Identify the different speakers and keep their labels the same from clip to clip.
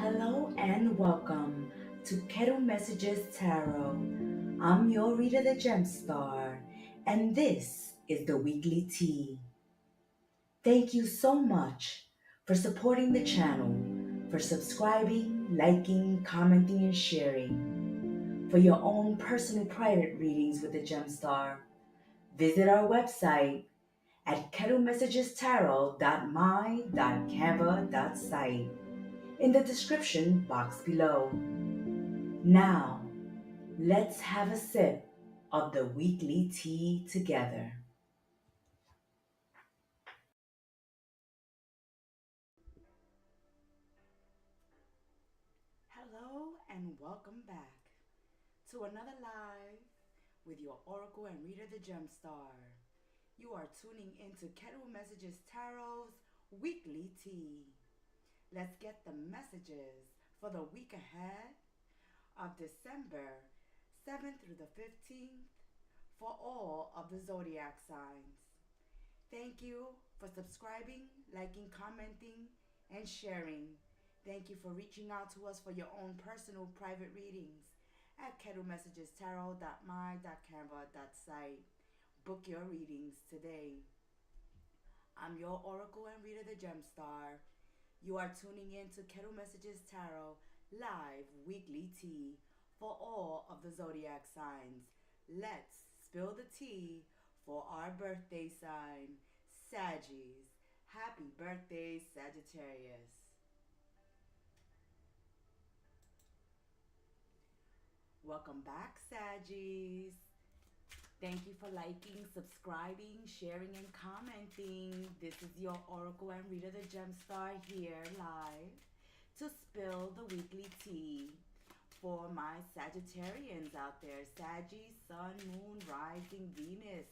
Speaker 1: Hello and welcome to Kettle Messages Tarot. I'm your reader, the Gem Star, and this is the weekly tea. Thank you so much for supporting the channel, for subscribing, liking, commenting, and sharing. For your own personal private readings with the Gem Star, visit our website at kettlemessagestarot.my.canva.site in the description box below. Now, let's have a sip of the weekly tea together. Hello and welcome back to another live with your Oracle and Reader the Gemstar. You are tuning into Kettle Messages Tarot's weekly tea. Let's get the messages for the week ahead of December 7th through the 15th for all of the zodiac signs. Thank you for subscribing, liking, commenting, and sharing. Thank you for reaching out to us for your own personal private readings at kettlemessagestarot.my.canva.site. Book your readings today. I'm your Oracle and Reader the Gemstar. You are tuning in to Kettle Messages Tarot live weekly tea for all of the zodiac signs. Let's spill the tea for our birthday sign, Saggies. Happy birthday, Sagittarius. Welcome back, Saggies. Thank you for liking, subscribing, sharing, and commenting. This is your Oracle and Reader the Gemstar here live to spill the weekly tea for my Sagittarians out there. Saggy, Sun, Moon, Rising, Venus.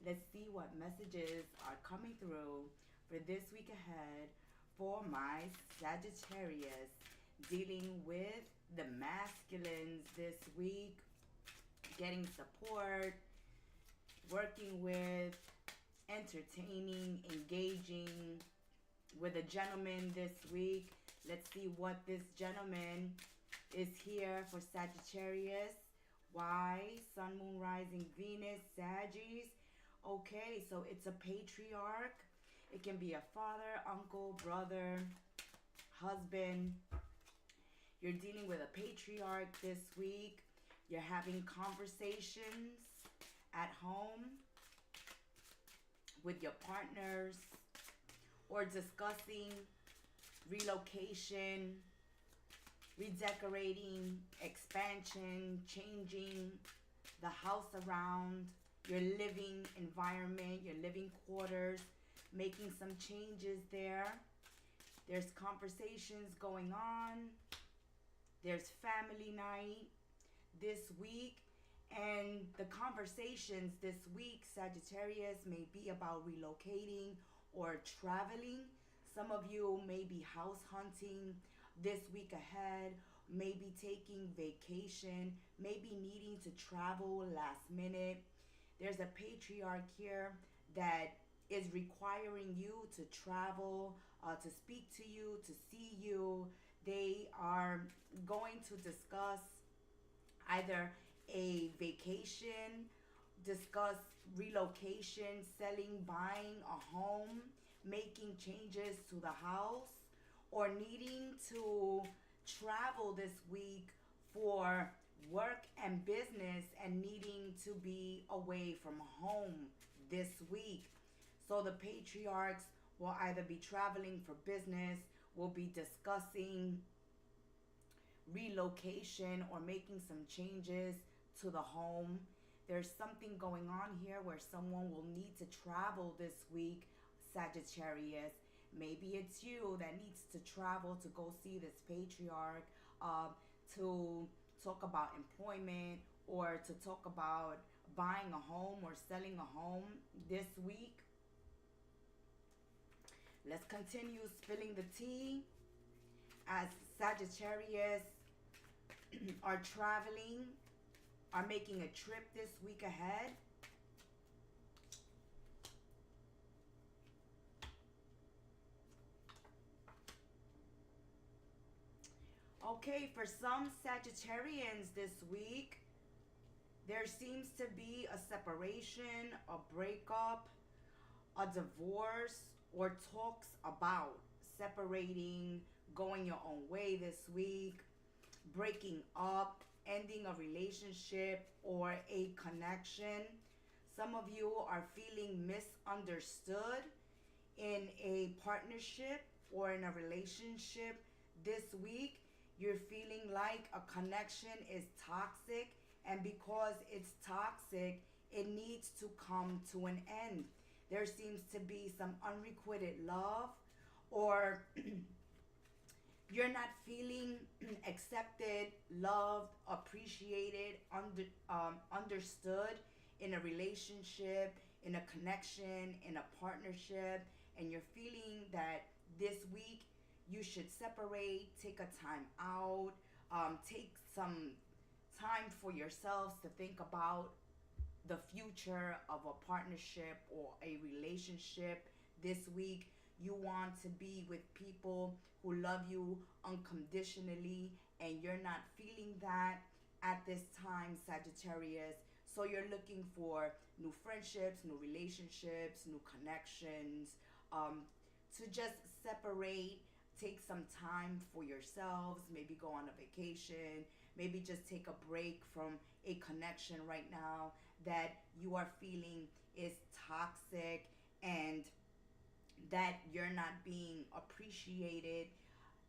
Speaker 1: Let's see what messages are coming through for this week ahead for my Sagittarius. Dealing with the masculines this week, getting support, working with, entertaining, engaging with a gentleman this week. Let's see what this gentleman is here for Sagittarius. Why? Sun, Moon, Rising, Venus, Saggies. Okay, so it's a patriarch. It can be a father, uncle, brother, husband. You're dealing with a patriarch this week. You're having conversations at home with your partners or discussing relocation, redecorating, expansion, changing the house around, your living environment, your living quarters, making some changes there. There's conversations going on. There's family night this week. And the conversations this week, Sagittarius, may be about relocating or traveling. Some of you may be house hunting this week ahead, maybe taking vacation, maybe needing to travel last minute. There's a patriarch here that is requiring you to travel, to speak to you, to see you. They are going to discuss either a vacation, discuss relocation, selling, buying a home, making changes to the house, or needing to travel this week for work and business and needing to be away from home this week. So the patriarchs will either be traveling for business, will be discussing relocation or making some changes to the home. There's something going on here where someone will need to travel this week, Sagittarius. Maybe it's you that needs to travel to go see this patriarch, to talk about employment or to talk about buying a home or selling a home this week. Let's continue spilling the tea as Sagittarius are traveling, are making a trip this week ahead. Okay, for some Sagittarians this week, there seems to be a separation, a breakup, a divorce, or talks about separating, going your own way this week, breaking up, ending a relationship or a connection. Some of you are feeling misunderstood in a partnership or in a relationship this week. You're feeling like a connection is toxic, and because it's toxic, it needs to come to an end. There seems to be some unrequited love, or you're not feeling accepted, loved, appreciated, understood in a relationship, in a connection, in a partnership, and you're feeling that this week you should separate, take a time out, take some time for yourselves to think about the future of a partnership or a relationship this week. You want to be with people who love you unconditionally, and you're not feeling that at this time, Sagittarius. So you're looking for new friendships, new relationships, new connections, to just separate, take some time for yourselves, maybe go on a vacation, maybe just take a break from a connection right now that you are feeling is toxic, and that you're not being appreciated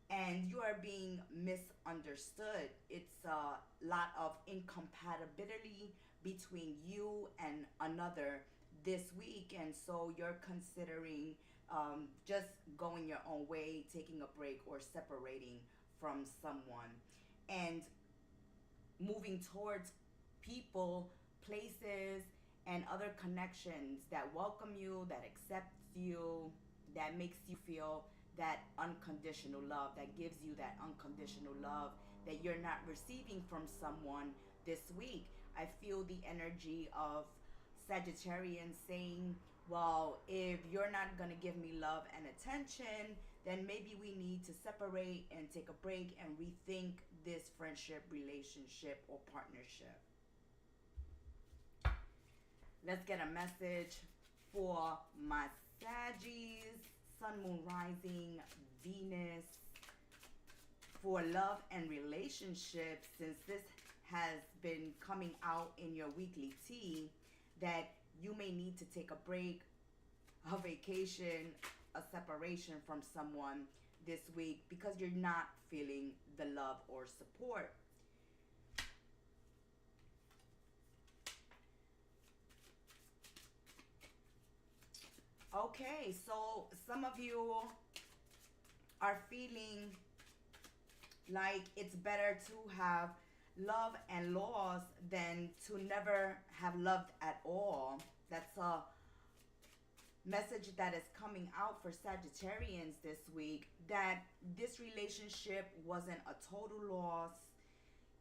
Speaker 1: and you are being misunderstood. It's a lot of incompatibility between you and another this week, and so you're considering just going your own way, taking a break, or separating from someone and moving towards people, places, and other connections that welcome you, that accept you, that makes you feel that unconditional love, that gives you that unconditional love that you're not receiving from someone this week. I feel the energy of Sagittarians saying, well, if you're not going to give me love and attention, then maybe we need to separate and take a break and rethink this friendship, relationship, or partnership. Let's get a message for my Saggies, Sun, Moon, Rising, Venus, for love and relationships, since this has been coming out in your weekly tea, that you may need to take a break, a vacation, a separation from someone this week because you're not feeling the love or support. Okay, so some of you are feeling like it's better to have love and loss than to never have loved at all. That's a message that is coming out for Sagittarians this week, that this relationship wasn't a total loss.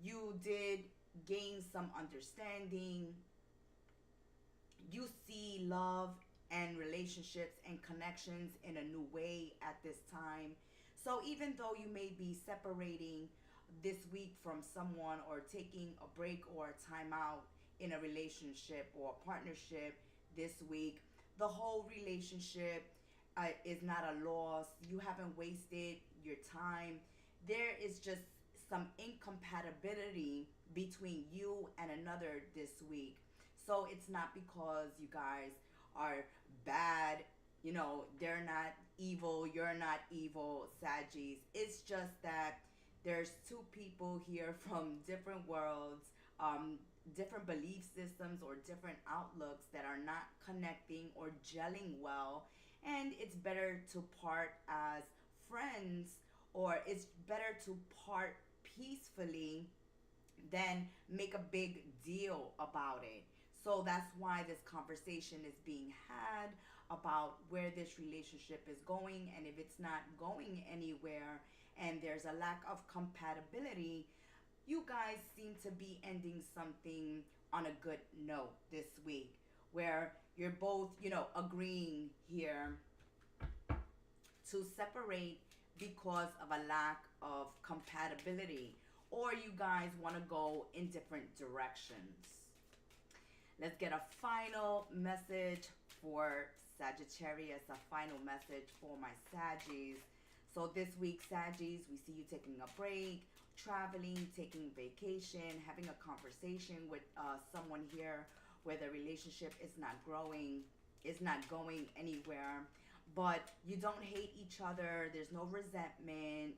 Speaker 1: You did gain some understanding. You see love and relationships and connections in a new way at this time. So even though you may be separating this week from someone, or taking a break or a time out in a relationship or a partnership this week, the whole relationship is not a loss. You haven't wasted your time. There is just some incompatibility between you and another this week. So it's not because you guys are bad, you know, they're not evil, you're not evil, Saggies. It's just that there's two people here from different worlds, different belief systems or different outlooks that are not connecting or gelling well, and it's better to part as friends, or it's better to part peacefully than make a big deal about it. So that's why this conversation is being had about where this relationship is going, and if it's not going anywhere and there's a lack of compatibility, you guys seem to be ending something on a good note this week, where you're both, you know, agreeing here to separate because of a lack of compatibility, or you guys want to go in different directions. Let's get a final message for Sagittarius, a final message for my Saggies. So this week, Saggies, we see you taking a break, traveling, taking vacation, having a conversation with someone here where the relationship is not growing, is not going anywhere, but you don't hate each other. There's no resentment.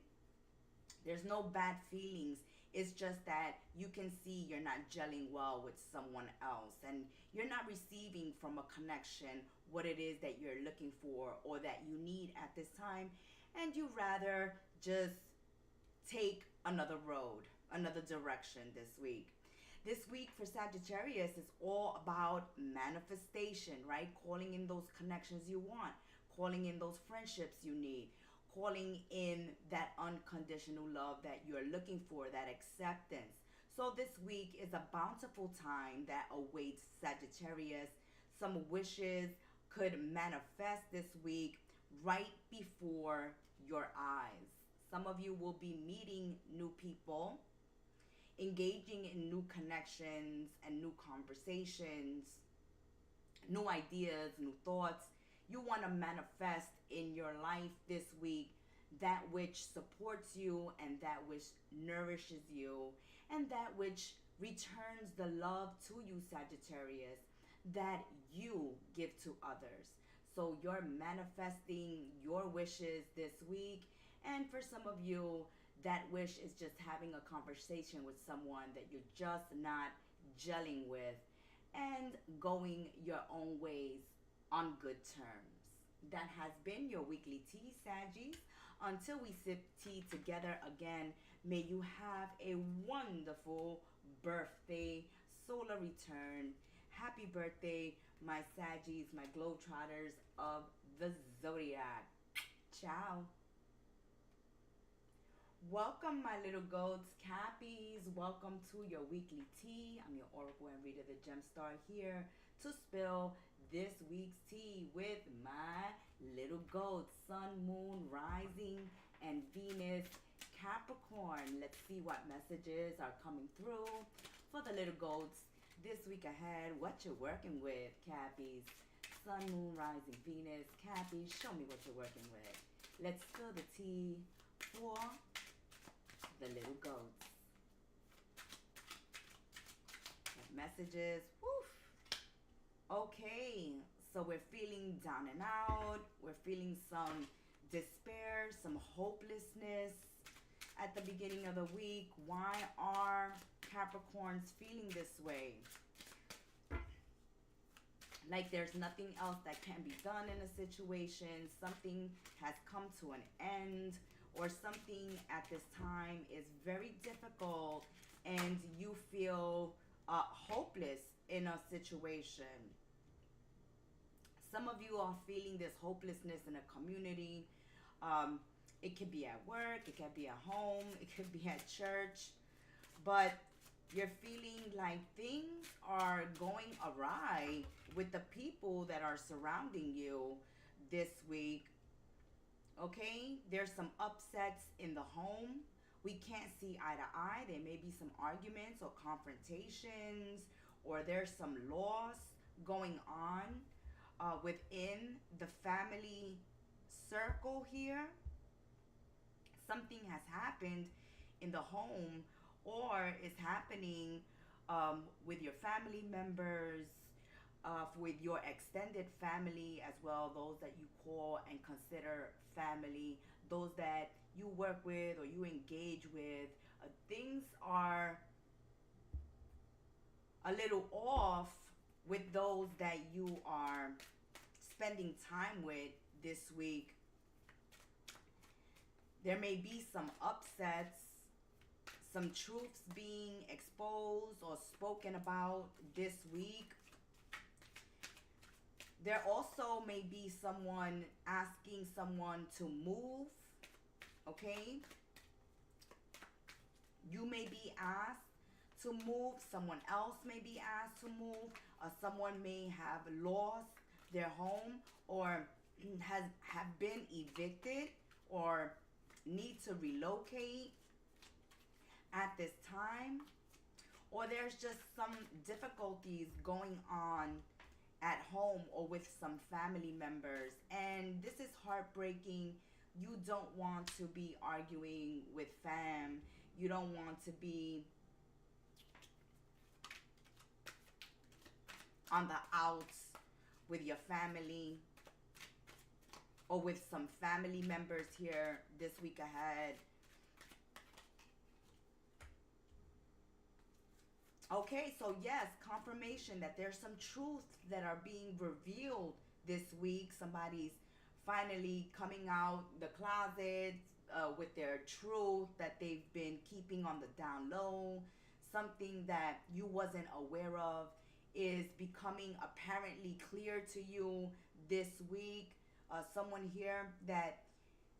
Speaker 1: There's no bad feelings. It's just that you can see you're not gelling well with someone else, and you're not receiving from a connection what it is that you're looking for or that you need at this time, and you rather just take another road, another direction this week. This week for Sagittarius is all about manifestation, right? Calling in those connections you want, calling in those friendships you need, calling in that unconditional love that you're looking for, that acceptance. So this week is a bountiful time that awaits Sagittarius. Some wishes could manifest this week right before your eyes. Some of you will be meeting new people, engaging in new connections and new conversations, new ideas, new thoughts. You want to manifest in your life this week that which supports you and that which nourishes you and that which returns the love to you, Sagittarius, that you give to others. So you're manifesting your wishes this week, and for some of you, that wish is just having a conversation with someone that you're just not gelling with and going your own ways on good terms. That has been your weekly tea, Saggies. Until we sip tea together again, may you have a wonderful birthday, solar return. Happy birthday, my Saggies, my Globetrotters of the Zodiac. Ciao. Welcome, my little goats, Cappies. Welcome to your weekly tea. I'm your Oracle and Reader, the Gemstar, here to spill this week's tea with my little goats, Sun, Moon, Rising, and Venus, Capricorn. Let's see what messages are coming through for the little goats this week ahead. What you're working with, Cappies. Sun, Moon, Rising, Venus, Cappies. Show me what you're working with. Let's spill the tea for the little goats. Messages. Woof. Okay, so we're feeling down and out. We're feeling some despair, some hopelessness at the beginning of the week. Why are Capricorns feeling this way? Like there's nothing else that can be done in a situation. Something has come to an end, or something at this time is very difficult and you feel hopeless in a situation. Some of you are feeling this hopelessness in a community. It could be at work, it could be at home, it could be at church, but you're feeling like things are going awry with the people that are surrounding you this week. Okay, there's some upsets in the home. We can't see eye to eye. There may be some arguments or confrontations, or there's some loss going on within the family circle here. Something has happened in the home, or is happening with your family members, with your extended family as well, those that you call and consider family, those that you work with or you engage with. Things are a little off with those that you are spending time with this week. There may be some upsets, some truths being exposed or spoken about this week. There also may be someone asking someone to move, okay? You may be asked to move. Someone else may be asked to move. Someone may have lost their home or have been evicted or need to relocate at this time, or there's just some difficulties going on at home or with some family members, and this is heartbreaking. You don't want to be arguing with fam. You don't want to be on the outs with your family or with some family members here this week ahead. Okay, so yes, confirmation that there's some truths that are being revealed this week. Somebody's finally coming out the closet with their truth that they've been keeping on the down low. Something that you wasn't aware of is becoming apparently clear to you this week. Someone here that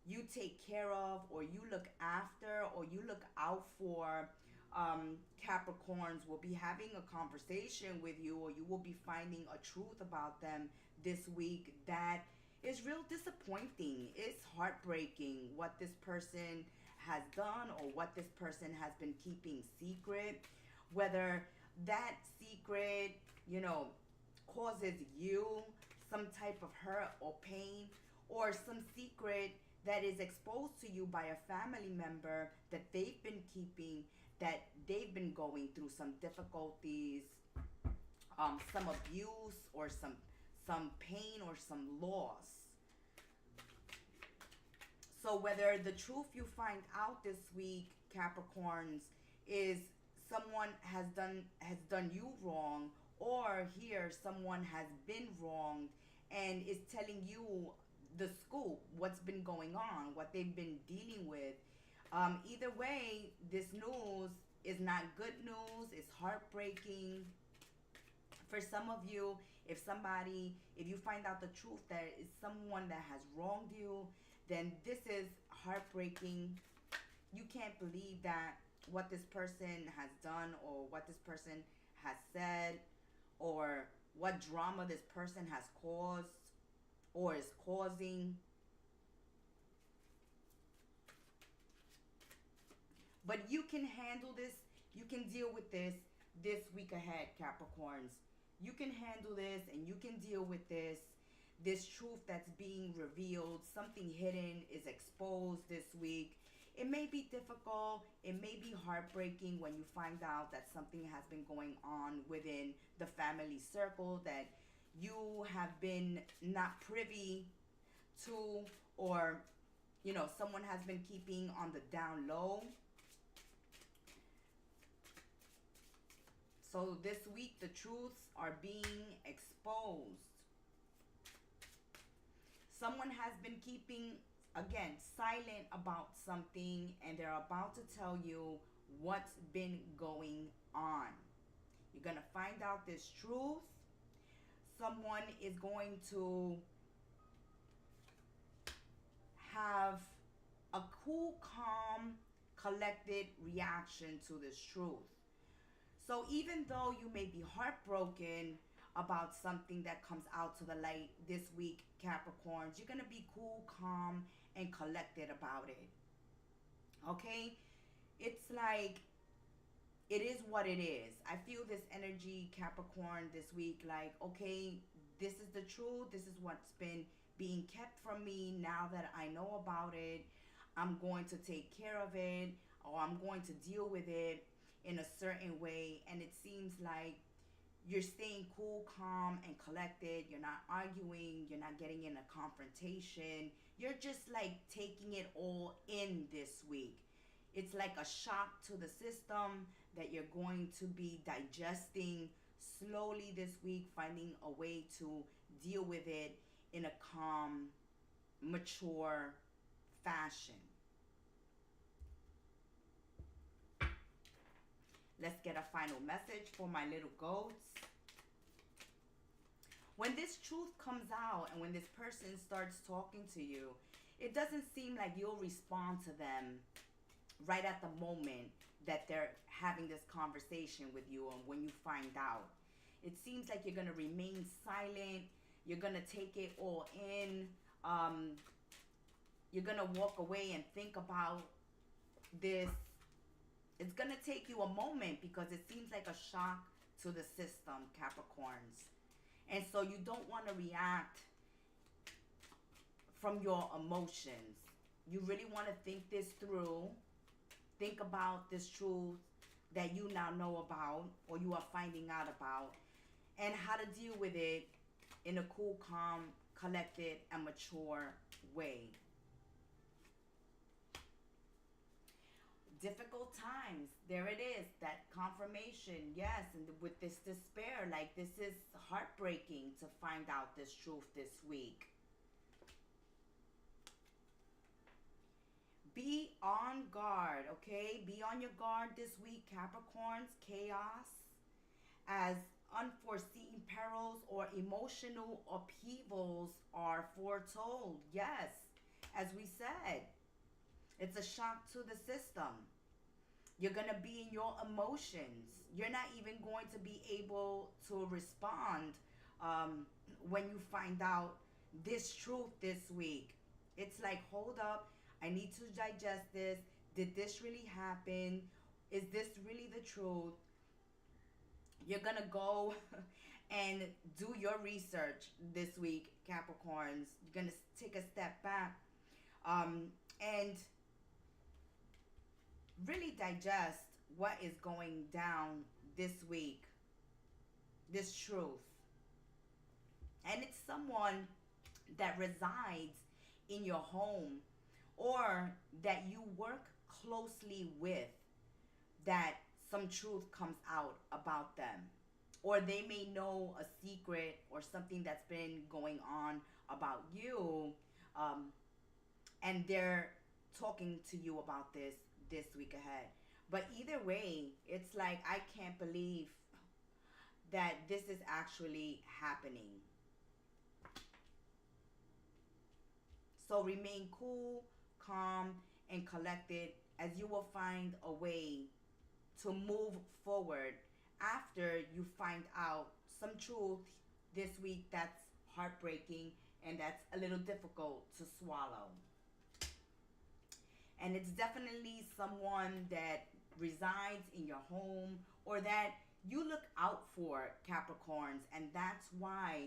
Speaker 1: you take care of, or you look after, or you look out for. Capricorns will be having a conversation with you, or you will be finding a truth about them this week that is real disappointing. It's heartbreaking what this person has done or what this person has been keeping secret. Whether that secret, you know, causes you some type of hurt or pain, or some secret that is exposed to you by a family member that they've been keeping, that they've been going through some difficulties, some abuse, or some pain or some loss. So whether the truth you find out this week, Capricorns, is someone has done you wrong, or here someone has been wronged and is telling you the scoop, what's been going on, what they've been dealing with. Either way, this news is not good news. It's heartbreaking. For some of you, if you find out the truth that is someone that has wronged you, then this is heartbreaking. You can't believe that what this person has done, or what this person has said, or what drama this person has caused or is causing. But you can handle this. You can deal with this week ahead, Capricorns. You can handle this, and you can deal with this truth that's being revealed. Something hidden is exposed this week. It may be difficult. It may be heartbreaking when you find out that something has been going on within the family circle that you have been not privy to, or, you know, someone has been keeping on the down low. So this week, the truths are being exposed. Someone has been keeping, again, silent about something, and they're about to tell you what's been going on. You're going to find out this truth. Someone is going to have a cool, calm, collected reaction to this truth. So even though you may be heartbroken about something that comes out to the light this week, Capricorns, you're going to be cool, calm, and collected about it. Okay? It's like, it is what it is. I feel this energy, Capricorn, this week, like, okay, this is the truth. This is what's been being kept from me. Now that I know about it, I'm going to take care of it, or I'm going to deal with it in a certain way. And it seems like you're staying cool, calm, and collected. You're not arguing. You're not getting in a confrontation. You're just like taking it all in this week. It's like a shock to the system that you're going to be digesting slowly this week, finding a way to deal with it in a calm, mature fashion. Let's get a final message for my little goats. When this truth comes out and when this person starts talking to you, it doesn't seem like you'll respond to them right at the moment that they're having this conversation with you, and when you find out. It seems like you're going to remain silent. You're going to take it all in. You're going to walk away and think about this. It's going to take you a moment because it seems like a shock to the system, Capricorns. And so you don't want to react from your emotions. You really want to think this through. Think about this truth that you now know about, or you are finding out about, and how to deal with it in a cool, calm, collected, and mature way. Difficult times. There it is. That confirmation. Yes. And with this despair, like, this is heartbreaking to find out this truth this week. Be on guard, okay? Be on your guard this week, Capricorns. Chaos, as unforeseen perils or emotional upheavals are foretold. Yes, as we said, it's a shock to the system. You're going to be in your emotions. You're not even going to be able to respond when you find out this truth this week. It's like, hold up, I need to digest this. Did this really happen? Is this really the truth? You're going to go and do your research this week, Capricorns. You're going to take a step back and really digest what is going down this week, this truth. And it's someone that resides in your home or that you work closely with, that some truth comes out about them. Or they may know a secret or something that's been going on about you, and they're talking to you about this week ahead. But either way, it's like, I can't believe that this is actually happening. So remain cool, calm, and collected, as you will find a way to move forward after you find out some truth this week that's heartbreaking and that's a little difficult to swallow. And it's definitely someone that resides in your home or that you look out for, Capricorns, and that's why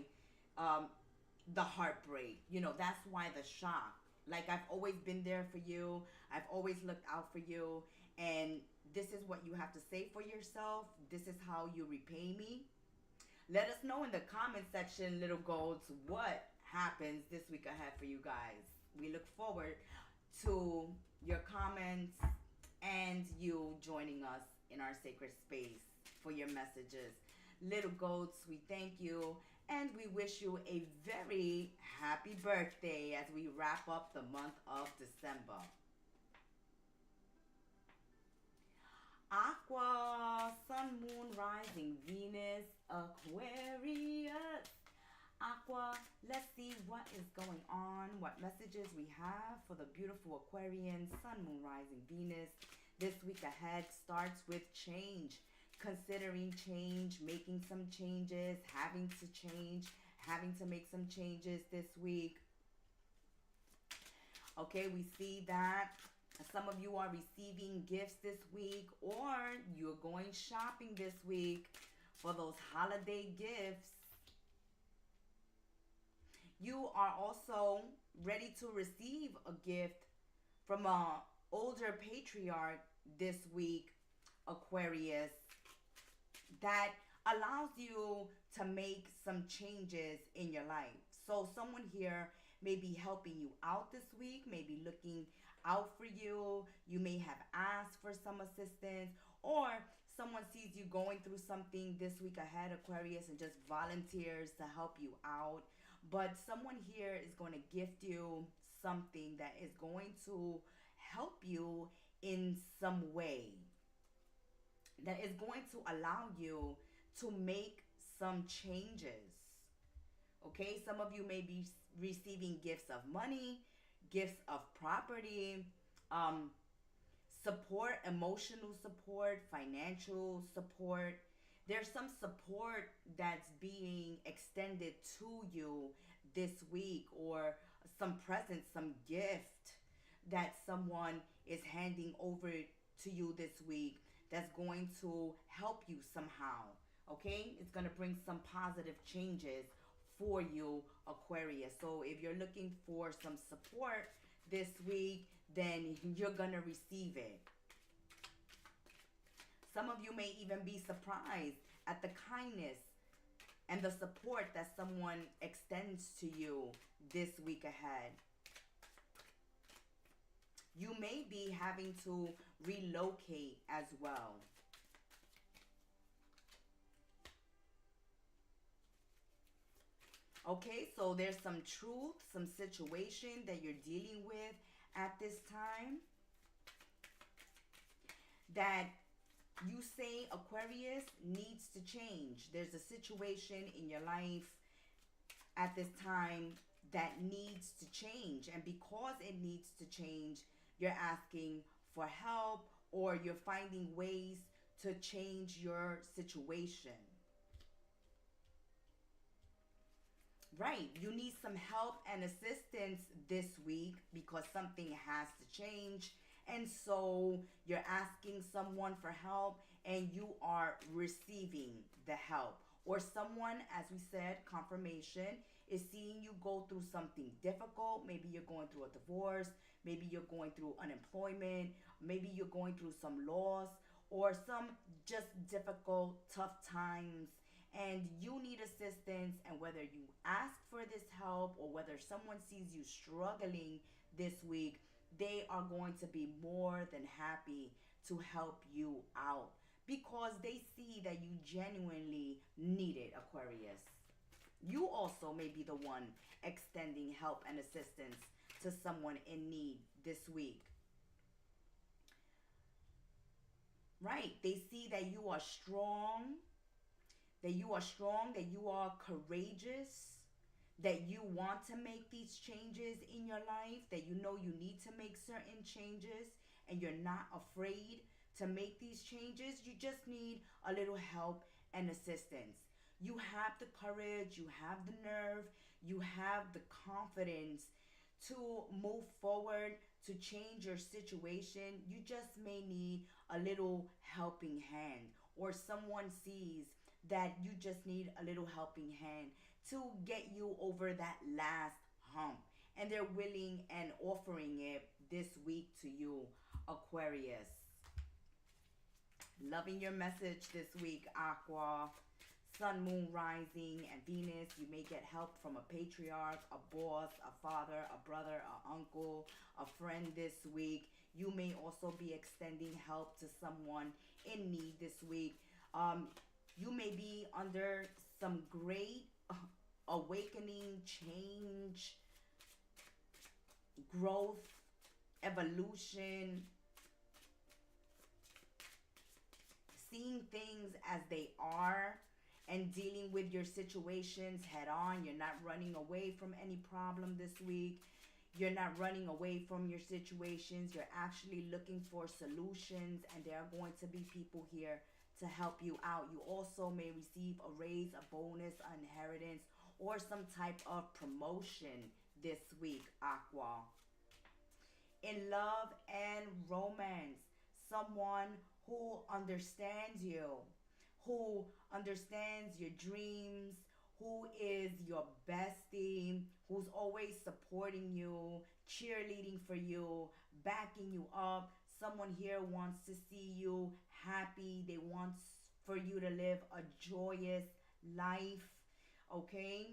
Speaker 1: the heartbreak, that's why the shock. Like, I've always been there for you. I've always looked out for you. And this is what you have to say for yourself. This is how you repay me. Let us know in the comment section, little golds, what happens this week ahead for you guys. We look forward to your comments and you joining us in our sacred space for your messages. Little goats, we thank you and we wish you a very happy birthday as we wrap up the month of December. Aqua, Sun, Moon, Rising, Venus, Aquarius. Aqua, let's see what is going on, what messages we have for the beautiful Aquarians, Sun, Moon, Rising, Venus. This week ahead starts with change, considering change, making some changes, having to change, having to make some changes this week. Okay, we see that some of you are receiving gifts this week, or you're going shopping this week for those holiday gifts. You are also ready to receive a gift from an older patriarch this week, Aquarius, that allows you to make some changes in your life. So someone here may be helping you out this week, maybe looking out for you. You may have asked for some assistance, or someone sees you going through something this week ahead, Aquarius, and just volunteers to help you out. But someone here is going to gift you something that is going to help you in some way, that is going to allow you to make some changes. Okay, some of you may be receiving gifts of money, gifts of property, support, emotional support, financial support. There's some support that's being extended to you this week, or some present, some gift that someone is handing over to you this week that's going to help you somehow. Okay? It's going to bring some positive changes for you, Aquarius. So if you're looking for some support this week, then you're going to receive it. Some of you may even be surprised at the kindness and the support that someone extends to you this week ahead. You may be having to relocate as well. Okay, so there's some truth, some situation that you're dealing with at this time that you say, Aquarius, needs to change. There's a situation in your life at this time that needs to change. And because it needs to change, you're asking for help, or you're finding ways to change your situation. Right, you need some help and assistance this week because something has to change. And so you're asking someone for help and you are receiving the help. Or someone, as we said, confirmation, is seeing you go through something difficult. Maybe you're going through a divorce. Maybe you're going through unemployment. Maybe you're going through some loss or some just difficult, tough times. And you need assistance. And whether you ask for this help or whether someone sees you struggling this week, they are going to be more than happy to help you out because they see that you genuinely need it, Aquarius. You also may be the one extending help and assistance to someone in need this week. Right, they see that you are strong, that you are courageous, that you want to make these changes in your life, that you know you need to make certain changes and you're not afraid to make these changes. You just need a little help and assistance. You have the courage, you have the nerve, you have the confidence to move forward, to change your situation. You just may need a little helping hand, or someone sees that you just need a little helping hand to get you over that last hump. And they're willing and offering it this week to you, Aquarius. Loving your message this week, Aqua. Sun, Moon, Rising, and Venus. You may get help from a patriarch, a boss, a father, a brother, an uncle, a friend this week. You may also be extending help to someone in need this week. You may be under some great awakening, change, growth, evolution, seeing things as they are and dealing with your situations head on. You're not running away from any problem this week. You're not running away from your situations. You're actually looking for solutions, and there are going to be people here to help you out. You also may receive a raise, a bonus, an inheritance, or some type of promotion this week, Aqua. In love and romance, someone who understands you, who understands your dreams, who is your bestie, who's always supporting you, cheerleading for you, backing you up. Someone here wants to see you happy. They want for you to live a joyous life, okay?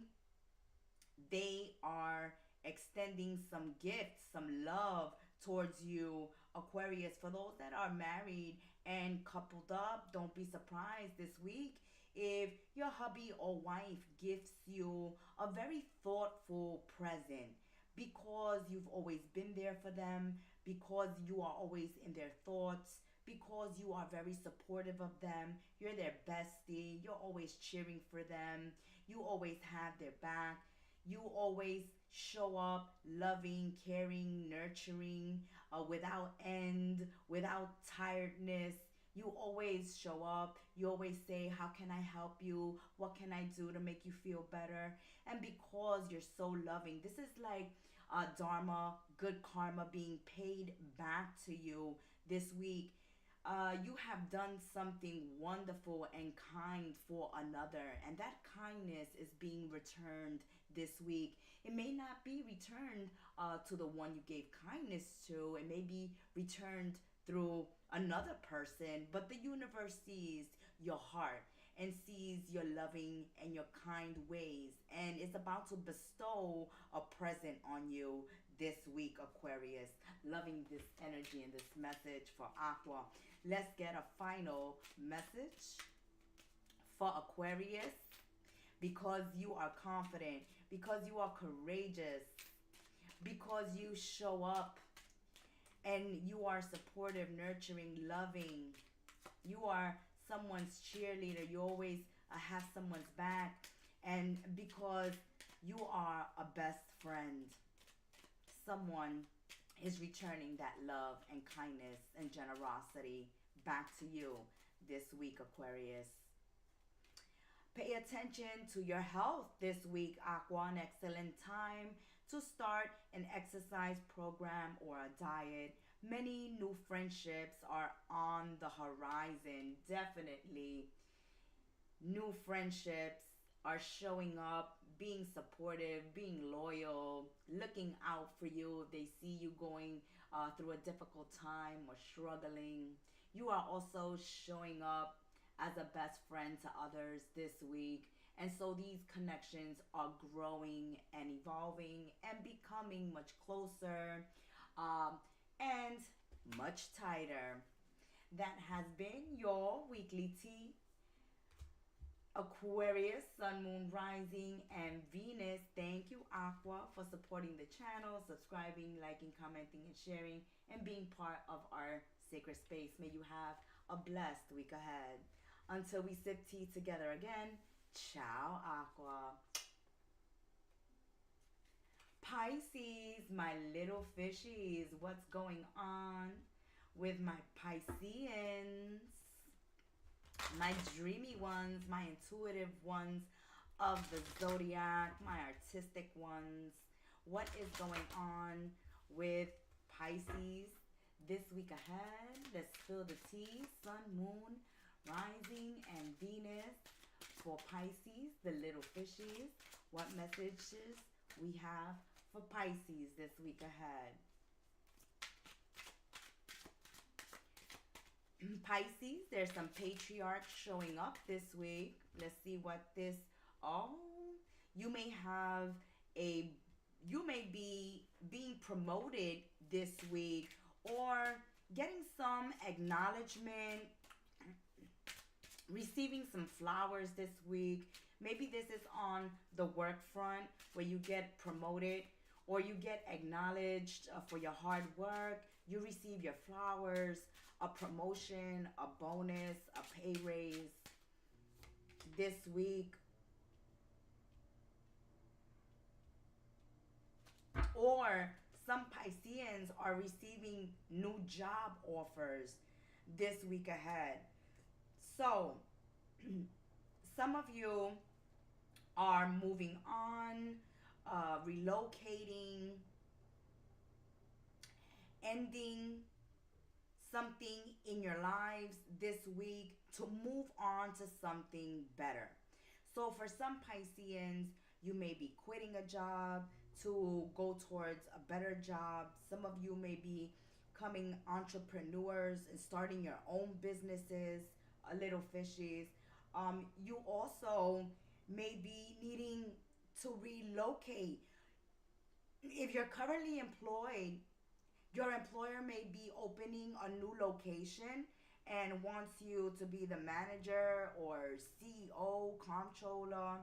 Speaker 1: They are extending some gifts, some love towards you, Aquarius. For those that are married and coupled up, don't be surprised this week if your hubby or wife gifts you a very thoughtful present because you've always been there for them, because you are always in their thoughts, because you are very supportive of them. You're their bestie. You're always cheering for them. You always have their back. You always show up loving, caring, nurturing, without end, without tiredness. You always show up. You always say, how can I help you? What can I do to make you feel better? And because you're so loving, this is like dharma, good karma being paid back to you this week. You have done something wonderful and kind for another, and that kindness is being returned this week. It may not be returned to the one you gave kindness to, it may be returned through another person, but the universe sees your heart and sees your loving and your kind ways, and is about to bestow a present on you this week, Aquarius. Loving this energy and this message for Aqua. Let's get a final message for Aquarius. Because you are confident, because you are courageous, because you show up and you are supportive, nurturing, loving. You are someone's cheerleader. You always have someone's back. And because you are a best friend, someone is returning that love and kindness and generosity back to you this week, Aquarius. Pay attention to your health this week, Aqua. An excellent time to start an exercise program or a diet. Many new friendships are on the horizon. Definitely new friendships are showing up, being supportive, being loyal, looking out for you if they see you going through a difficult time or struggling. You are also showing up as a best friend to others this week. And so these connections are growing and evolving and becoming much closer and much tighter. That has been your weekly tea. Aquarius, Sun, Moon, Rising, and Venus. Thank you, Aqua, for supporting the channel, subscribing, liking, commenting, and sharing, and being part of our sacred space. May you have a blessed week ahead. Until we sip tea together again, ciao, Aqua. Pisces, my little fishies, what's going on with my Pisceans? My dreamy ones, my intuitive ones of the zodiac, my artistic ones. What is going on with Pisces this week ahead? Let's spill the tea. Sun, Moon, Rising, and Venus for Pisces, the little fishies. What messages we have for Pisces this week ahead? Pisces, there's some patriarchs showing up this week. Let's see what this, you may be being promoted this week or getting some acknowledgement, receiving some flowers this week. Maybe this is on the work front where you get promoted or you get acknowledged for your hard work. You receive your flowers, a promotion, a bonus, a pay raise this week. Or some Pisceans are receiving new job offers this week ahead. So, some of you are moving on, relocating, ending something in your lives this week to move on to something better. So for some Pisceans, you may be quitting a job to go towards a better job. Some of you may be becoming entrepreneurs and starting your own businesses, little fishies. You also may be needing to relocate. If you're currently employed, your employer may be opening a new location and wants you to be the manager or CEO, comptroller,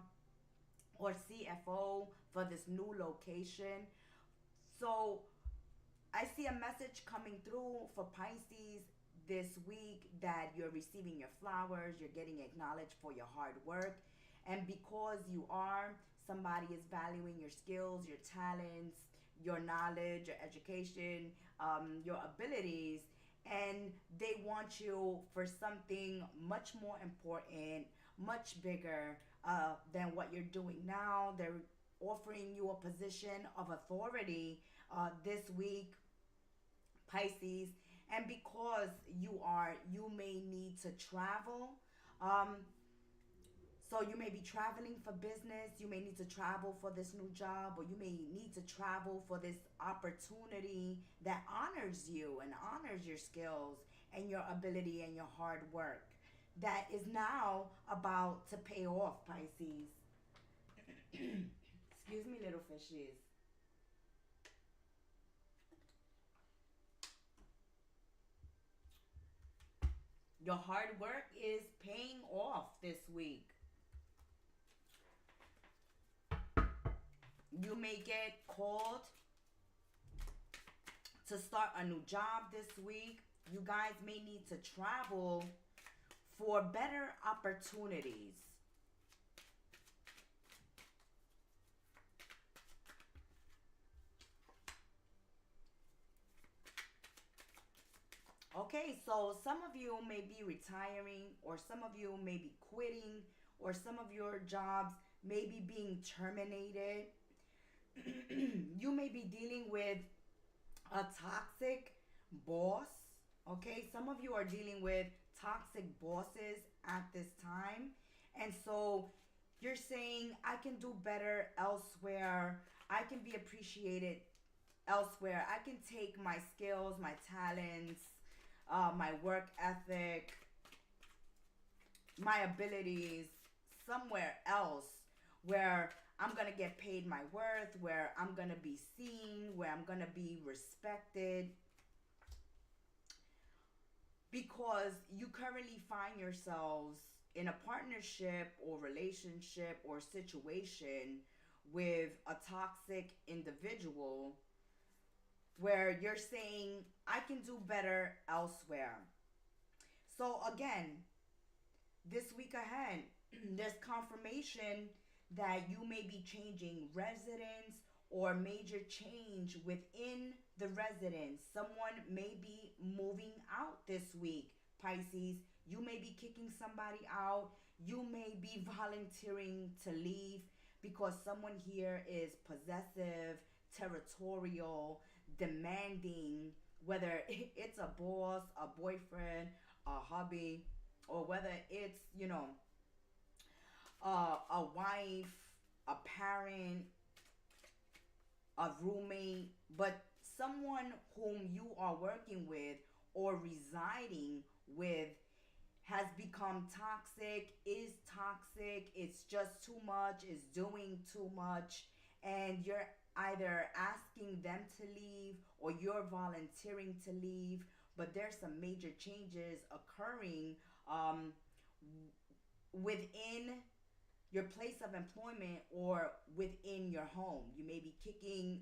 Speaker 1: or CFO for this new location. So I see a message coming through for Pisces this week that you're receiving your flowers, you're getting acknowledged for your hard work. And because you are, somebody is valuing your skills, your talents, your knowledge, your education, your abilities, and they want you for something much more important, much bigger than what you're doing now. They're offering you a position of authority this week, Pisces. And because you may need to travel. So you may be traveling for business. You may need to travel for this new job, or you may need to travel for this opportunity that honors you and honors your skills and your ability and your hard work. That is now about to pay off, Pisces. Excuse me, little fishies. Your hard work is paying off this week. You may get called to start a new job this week. You guys may need to travel for better opportunities. Okay, so some of you may be retiring, or some of you may be quitting, or some of your jobs may be being terminated. You may be dealing with a toxic boss. Okay, some of you are dealing with toxic bosses at this time. And so you're saying, I can do better elsewhere. I can be appreciated elsewhere. I can take my skills, my talents, my work ethic, my abilities somewhere else where I'm going to get paid my worth, where I'm going to be seen, where I'm going to be respected. Because you currently find yourselves in a partnership or relationship or situation with a toxic individual where you're saying, I can do better elsewhere. So again, this week ahead, there's confirmation that you may be changing residence or major change within the residence. Someone may be moving out this week, Pisces. You may be kicking somebody out. You may be volunteering to leave because someone here is possessive, territorial, demanding, whether it's a boss, a boyfriend, a hubby, or whether it's, a wife, a parent, a roommate, but someone whom you are working with or residing with has become toxic, is toxic, it's just too much, is doing too much, and you're either asking them to leave or you're volunteering to leave, but there's some major changes occurring within your place of employment or within your home. You may be kicking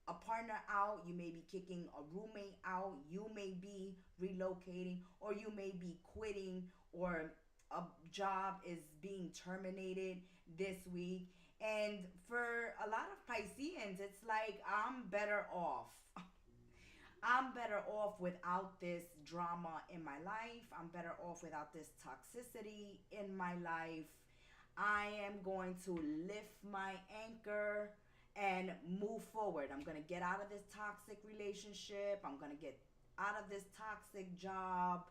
Speaker 1: a partner out, you may be kicking a roommate out, you may be relocating, or you may be quitting, or a job is being terminated this week. And for a lot of Pisceans, it's like, I'm better off. I'm better off without this drama in my life. I'm better off without this toxicity in my life. I am going to lift my anchor and move forward. I'm going to get out of this toxic relationship. I'm going to get out of this toxic job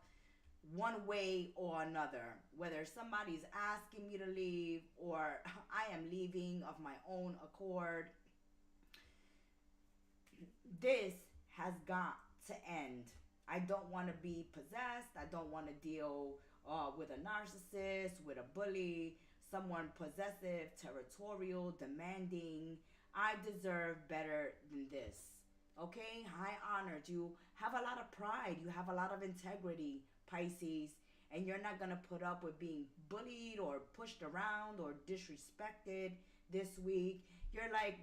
Speaker 1: one way or another. Whether somebody's asking me to leave or I am leaving of my own accord. This has got to end. I don't want to be possessed. I don't want to deal with a narcissist, with a bully, someone possessive, territorial, demanding. I deserve better than this. Okay? High honored. You have a lot of pride. You have a lot of integrity, Pisces. And you're not going to put up with being bullied or pushed around or disrespected this week. You're like,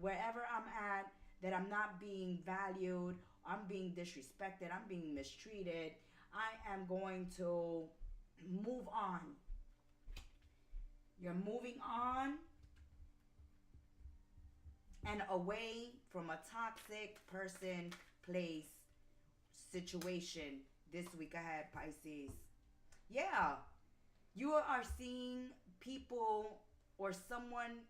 Speaker 1: wherever I'm at, that I'm not being valued, I'm being disrespected, I'm being mistreated, I am going to move on. You're moving on and away from a toxic person, place, situation this week ahead, Pisces. Yeah, you are seeing people or someone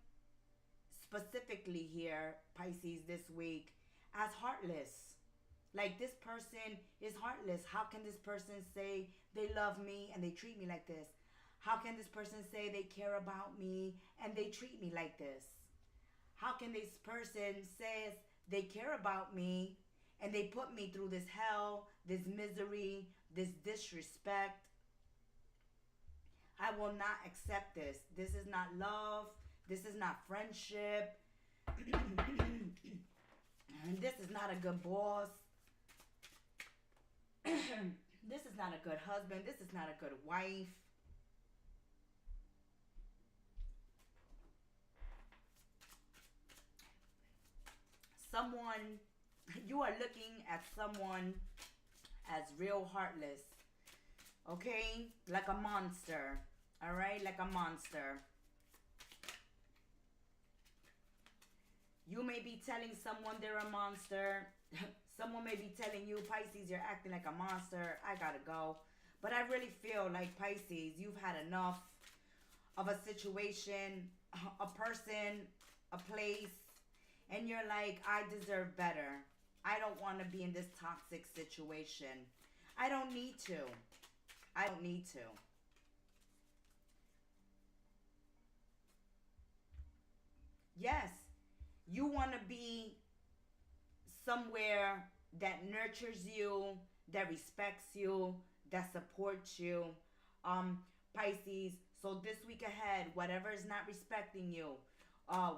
Speaker 1: specifically here, Pisces, this week, as heartless. Like, this person is heartless. How can this person say they love me and they treat me like this? How can this person say they care about me and they treat me like this? How can this person say they care about me and they put me through this hell, this misery, this disrespect? I will not accept this. This is not love. This is not friendship. This is not a good boss. This is not a good husband. This is not a good wife. Someone, you are looking at someone as real heartless. Okay? Like a monster. Alright? Like a monster. You may be telling someone they're a monster. Someone may be telling you, Pisces, you're acting like a monster. I gotta go. But I really feel like, Pisces, you've had enough of a situation, a person, a place. And you're like, I deserve better. I don't want to be in this toxic situation. I don't need to. I don't need to. Yes, you want to be somewhere that nurtures you, that respects you, that supports you. Pisces, so this week ahead, whatever is not respecting you,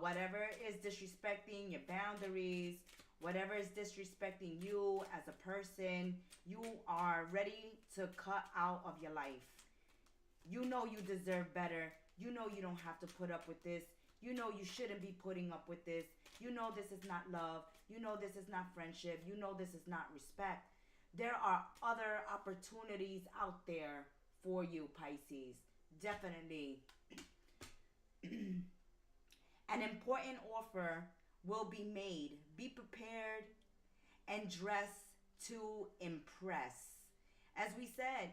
Speaker 1: whatever is disrespecting your boundaries, whatever is disrespecting you as a person, you are ready to cut out of your life. You know you deserve better. You know you don't have to put up with this. You know you shouldn't be putting up with this. You know this is not love. You know this is not friendship. You know this is not respect. There are other opportunities out there for you, Pisces. Definitely. An important offer will be made. Be prepared and dress to impress. As we said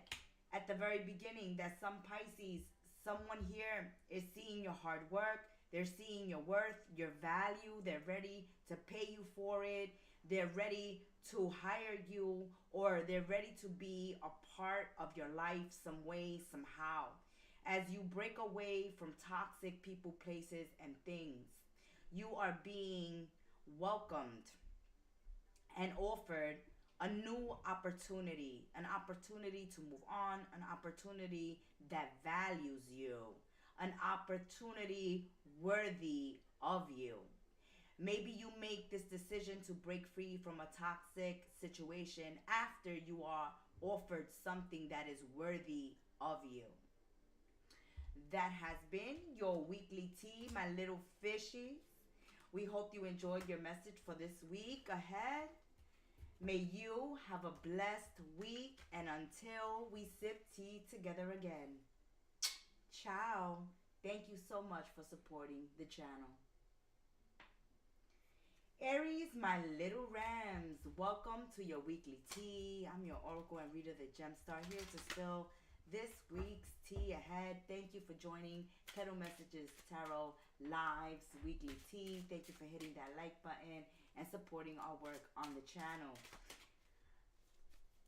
Speaker 1: at the very beginning, that some Pisces, someone here is seeing your hard work. They're seeing your worth, your value. They're ready to pay you for it. They're ready to hire you, or they're ready to be a part of your life some way, somehow. As you break away from toxic people, places, and things, you are being welcomed and offered a new opportunity, an opportunity to move on, an opportunity that values you, an opportunity worthy of you. Maybe you make this decision to break free from a toxic situation after you are offered something that is worthy of you. That has been your weekly tea, my little fishies. We hope you enjoyed your message for this week ahead. May you have a blessed week, and until we sip tea together again. Ciao. Thank you so much for supporting the channel. Aries, my little rams, welcome to your weekly tea. I'm your oracle and reader, the Gemstar, here to spill this week's tea ahead. Thank you for joining Kettle Messages Tarot Live's weekly tea. Thank you for hitting that like button and supporting our work on the channel.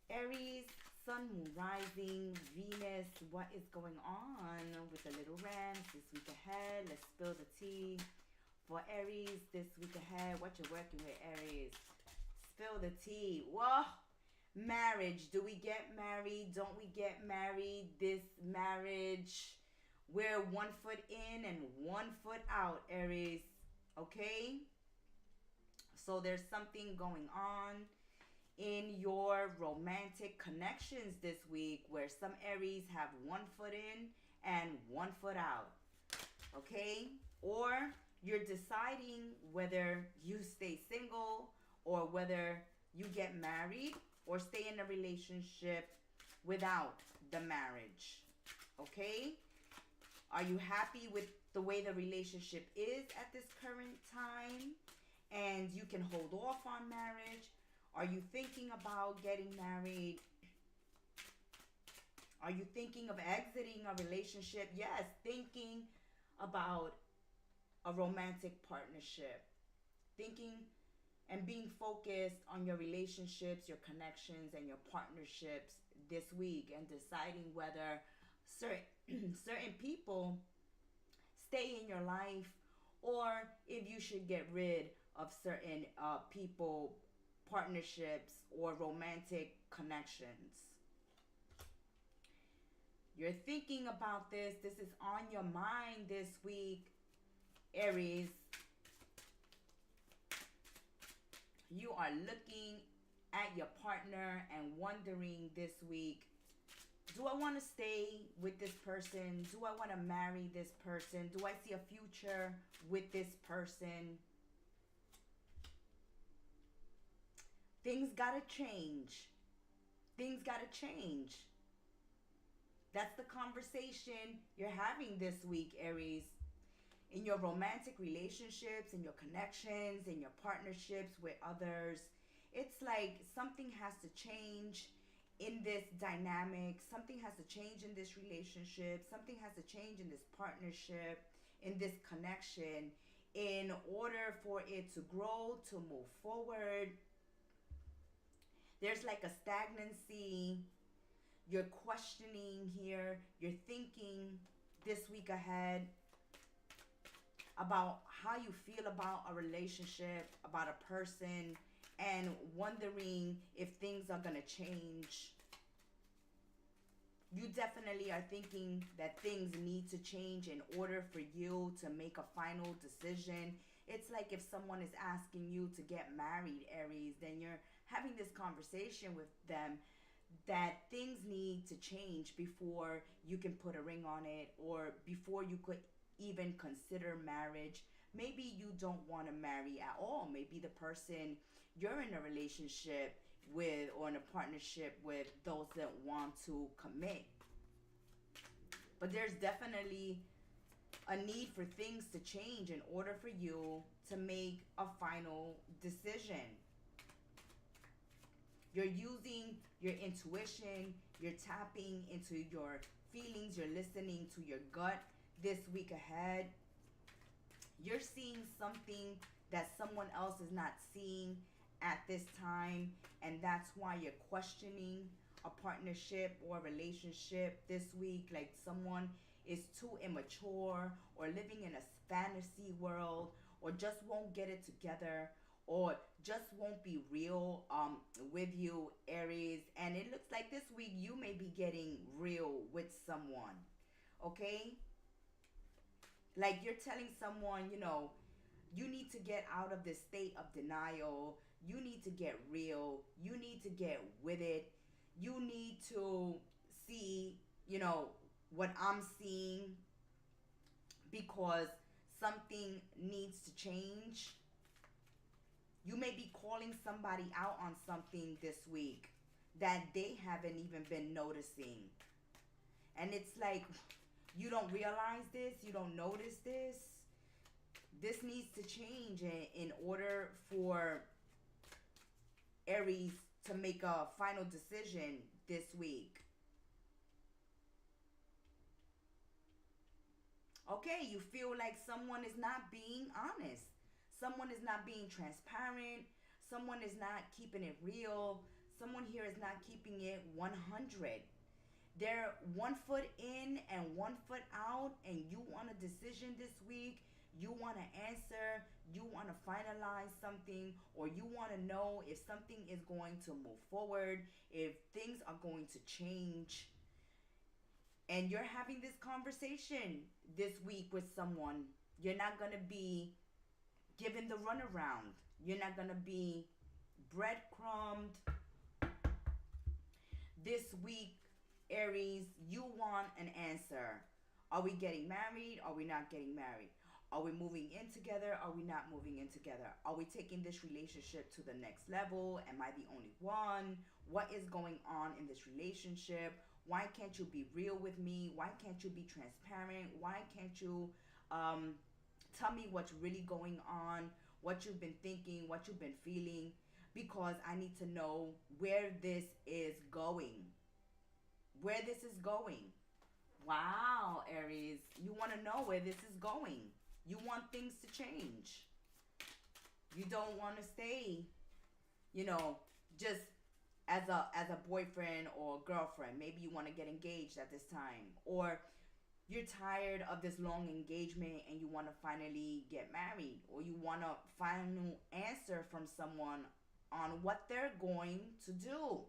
Speaker 1: Aries, Sun, Moon, Rising, Venus, what is going on with the little rams this week ahead? Let's spill the tea. For Aries, this week ahead, what you're working with, Aries. Spill the tea. Whoa! Marriage. Do we get married? Don't we get married? This marriage, we're 1 foot in and 1 foot out, Aries. Okay? So there's something going on in your romantic connections this week where some Aries have 1 foot in and 1 foot out. Okay? Or you're deciding whether you stay single or whether you get married or stay in a relationship without the marriage. Okay? Are you happy with the way the relationship is at this current time and you can hold off on marriage? Are you thinking about getting married? Are you thinking of exiting a relationship? Yes, thinking about a romantic partnership. Thinking and being focused on your relationships, your connections, and your partnerships this week, and deciding whether certain people stay in your life, or if you should get rid of certain people, partnerships, or romantic connections. You're thinking about this. This is on your mind this week, Aries. You are looking at your partner and wondering this week, do I want to stay with this person? Do I want to marry this person? Do I see a future with this person? Things gotta change. Things gotta change. That's the conversation you're having this week, Aries. In your romantic relationships, in your connections, in your partnerships with others, it's like something has to change in this dynamic. Something has to change in this relationship. Something has to change in this partnership, in this connection, in order for it to grow, to move forward. There's like a stagnancy. You're questioning here. You're thinking this week ahead about how you feel about a relationship, about a person, and wondering if things are going to change. You definitely are thinking that things need to change in order for you to make a final decision. It's like if someone is asking you to get married, Aries, then you're having this conversation with them that things need to change before you can put a ring on it, or before you could even consider marriage. Maybe you don't want to marry at all. Maybe the person you're in a relationship with or in a partnership with doesn't want to commit. But there's definitely a need for things to change in order for you to make a final decision. You're using your intuition, you're tapping into your feelings, you're listening to your gut this week ahead. You're seeing something that someone else is not seeing at this time, and that's why you're questioning a partnership or relationship this week. Like someone is too immature, or living in a fantasy world, or just won't get it together, or just won't be real with you, Aries. And it looks like this week you may be getting real with someone, okay? Like you're telling someone, you need to get out of this state of denial. You need to get real. You need to get with it. You need to see, what I'm seeing, because something needs to change. You may be calling somebody out on something this week that they haven't even been noticing. And it's like, you don't realize this, you don't notice this. This needs to change in order for Aries to make a final decision this week. Okay, you feel like someone is not being honest. Someone is not being transparent. Someone is not keeping it real. Someone here is not keeping it 100. They're 1 foot in and 1 foot out, and you want a decision this week. You want an answer. You want to finalize something, or you want to know if something is going to move forward, if things are going to change. And you're having this conversation this week with someone. You're not going to be given the runaround. You're not going to be breadcrumbed. This week, Aries, you want an answer. Are we getting married? Are we not getting married? Are we moving in together? Are we not moving in together? Are we taking this relationship to the next level? Am I the only one? What is going on in this relationship? Why can't you be real with me? Why can't you be transparent? Why can't you tell me what's really going on, what you've been thinking, what you've been feeling? Because I need to know where this is going. Where this is going. Wow, Aries, you want to know where this is going. You want things to change. You don't want to stay, you know, just as a boyfriend or girlfriend. Maybe you want to get engaged at this time, or you're tired of this long engagement and you want to finally get married, or you want a final answer from someone on what they're going to do.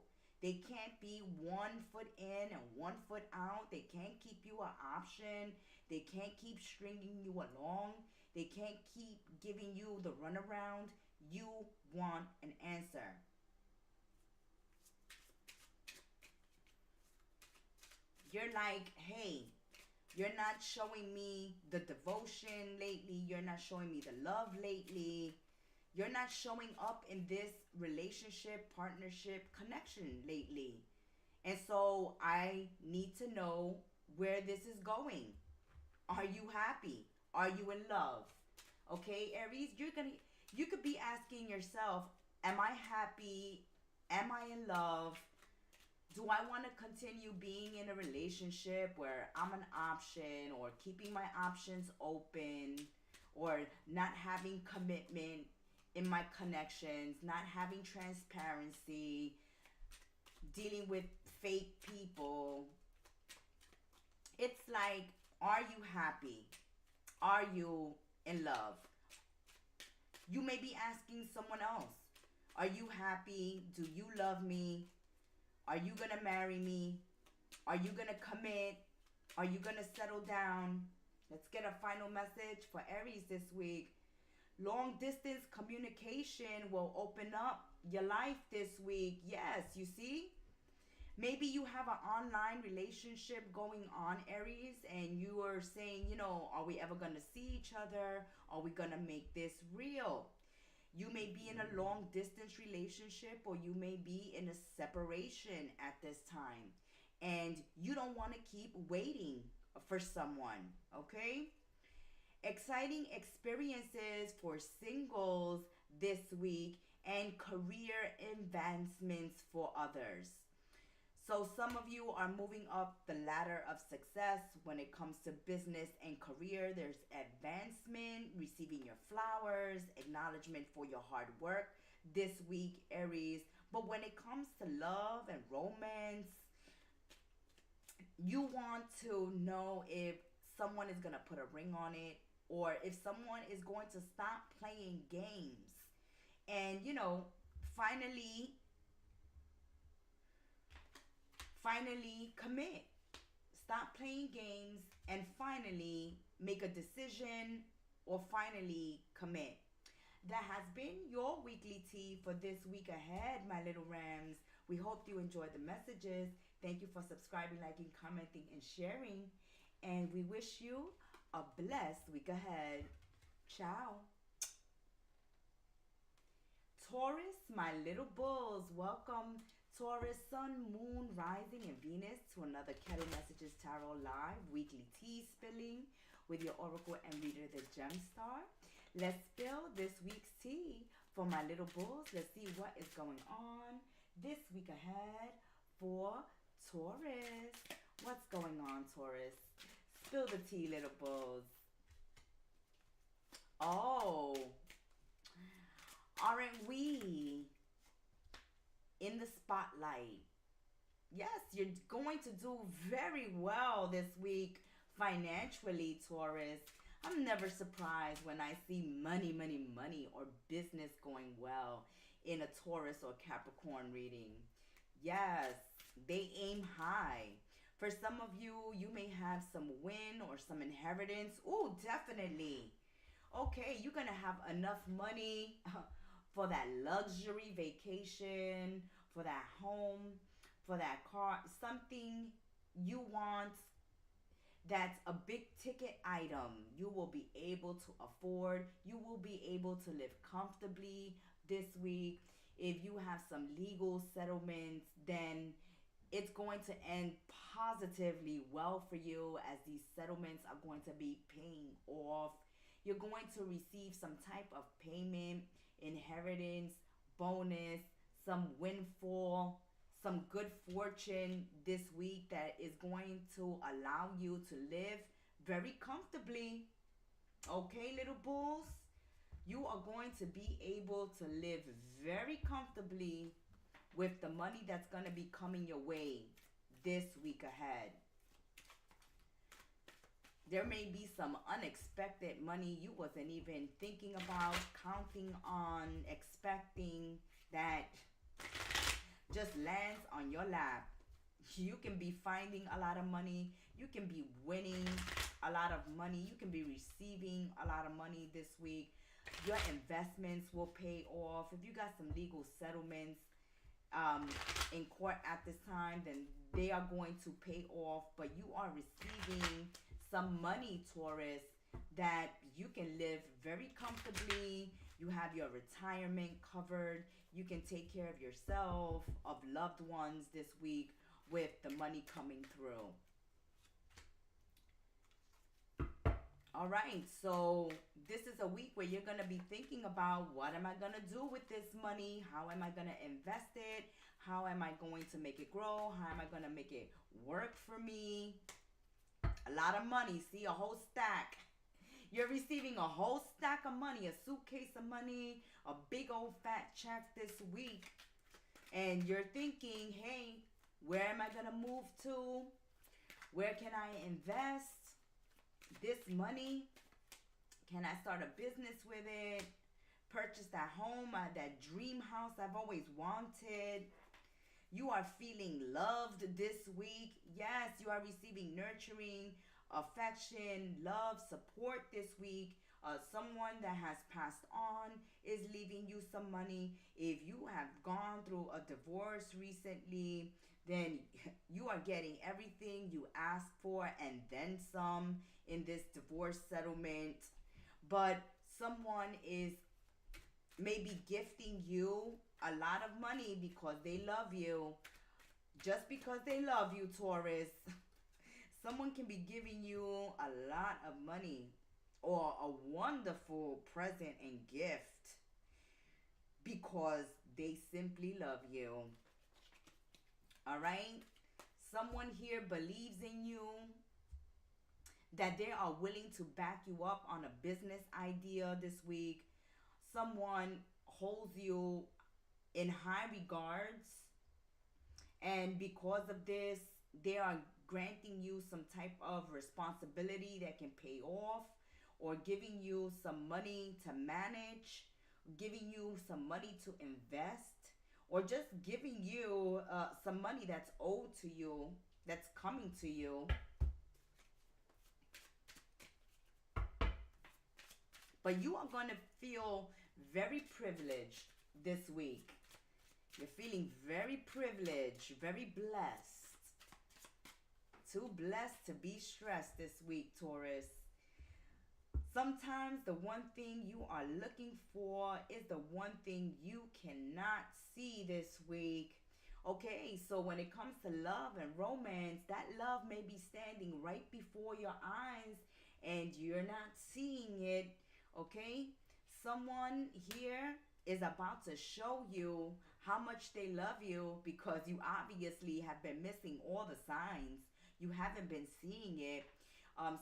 Speaker 1: They can't be 1 foot in and 1 foot out. They can't keep you an option. They can't keep stringing you along. They can't keep giving you the runaround. You want an answer. You're like, hey, you're not showing me the devotion lately. You're not showing me the love lately. You're not showing up in this relationship, partnership, connection lately. And so I need to know where this is going. Are you happy? Are you in love? Okay, Aries, you could be asking yourself, am I happy? Am I in love? Do I want to continue being in a relationship where I'm an option, or keeping my options open, or not having commitment in my connections, not having transparency, dealing with fake people? It's like, are you happy? Are you in love? You may be asking someone else, are you happy? Do you love me? Are you going to marry me? Are you going to commit? Are you going to settle down? Let's get a final message for Aries this week. Long distance communication will open up your life this week. Yes, you see? Maybe you have an online relationship going on, Aries, and you are saying, you know, are we ever going to see each other? Are we going to make this real? You may be in a long distance relationship, or you may be in a separation at this time, and you don't want to keep waiting for someone, okay? Exciting experiences for singles this week, and career advancements for others. So some of you are moving up the ladder of success when it comes to business and career. There's advancement, receiving your flowers, acknowledgement for your hard work this week, Aries. But when it comes to love and romance, you want to know if someone is going to put a ring on it, or if someone is going to stop playing games and, you know, finally commit. Stop playing games and finally make a decision, or finally commit. That has been your weekly tea for this week ahead, my little Rams. We hope you enjoyed the messages. Thank you for subscribing, liking, commenting, and sharing. And we wish you a blessed week ahead. Ciao. Taurus, my little bulls, welcome Taurus, Sun, Moon, Rising, and Venus to another Kettle Messages Tarot Live weekly tea spilling with your oracle and reader, the Gemstar. Let's spill this week's tea for my little bulls. Let's see what is going on this week ahead for Taurus. What's going on, Taurus? Spill the tea, little bulls. Oh, aren't we in the spotlight? Yes, you're going to do very well this week financially, Taurus. I'm never surprised when I see money, or business going well in a Taurus or Capricorn reading. Yes, they aim high. For some of you, you may have some win or some inheritance. Oh, definitely. Okay, you're going to have enough money for that luxury vacation, for that home, for that car, something you want that's a big ticket item you will be able to afford. You will be able to live comfortably this week. If you have some legal settlements, then it's going to end positively well for you, as these settlements are going to be paying off. You're going to receive some type of payment, inheritance, bonus, some windfall, some good fortune this week that is going to allow you to live very comfortably. Okay, little bulls? You are going to be able to live very comfortably with the money that's going to be coming your way this week ahead. There may be some unexpected money you wasn't even thinking about, counting on, expecting, that just lands on your lap. You can be finding a lot of money. You can be winning a lot of money. You can be receiving a lot of money this week. Your investments will pay off. If you got some legal settlements in court at this time, then they are going to pay off. But you are receiving some money, Taurus, that you can live very comfortably. You have your retirement covered. You can take care of yourself, of loved ones this week with the money coming through. All right, so this is a week where you're going to be thinking about, what am I going to do with this money? How am I going to invest it? How am I going to make it grow? How am I going to make it work for me? A lot of money. See, a whole stack. You're receiving a whole stack of money, a suitcase of money, a big old fat check this week. And you're thinking, hey, where am I going to move to? Where can I invest this money? Can I start a business with it? Purchase that home, that dream house I've always wanted. You are feeling loved this week. Yes, you are receiving nurturing, affection, love, support this week. Someone that has passed on is leaving you some money. If you have gone through a divorce recently, then you are getting everything you asked for and then some in this divorce settlement. But someone is maybe gifting you a lot of money because they love you. Just because they love you, Taurus. Someone can be giving you a lot of money or a wonderful present and gift because they simply love you. All right? Someone here believes in you, that they are willing to back you up on a business idea this week. Someone holds you in high regards, and because of this, they are granting you some type of responsibility that can pay off, or giving you some money to manage, giving you some money to invest, or just giving you some money that's owed to you, that's coming to you. But you are going to feel very privileged this week. You're feeling very privileged, very blessed. Too blessed to be stressed this week, Taurus. Sometimes the one thing you are looking for is the one thing you cannot see this week. Okay, so when it comes to love and romance, that love may be standing right before your eyes and you're not seeing it. Okay, someone here is about to show you how much they love you because you obviously have been missing all the signs. You haven't been seeing it.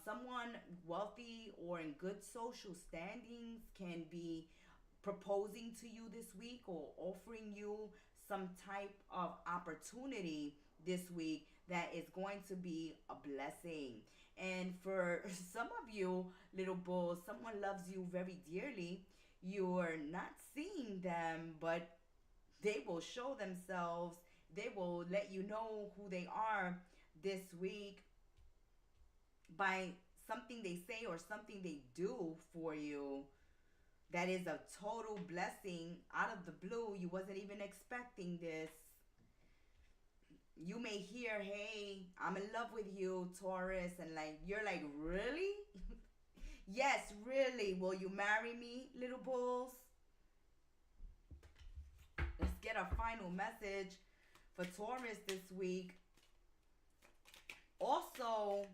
Speaker 1: Someone wealthy or in good social standings can be proposing to you this week or offering you some type of opportunity this week that is going to be a blessing. And for some of you, little bulls, someone loves you very dearly. You're not seeing them, but they will show themselves. They will let you know who they are this week by something they say or something they do for you. That is a total blessing out of the blue. You wasn't even expecting this. You may hear, hey, I'm in love with you, Taurus, and you're like, really? Yes, really. Will you marry me, little bulls? Let's get a final message for Taurus this week. Also,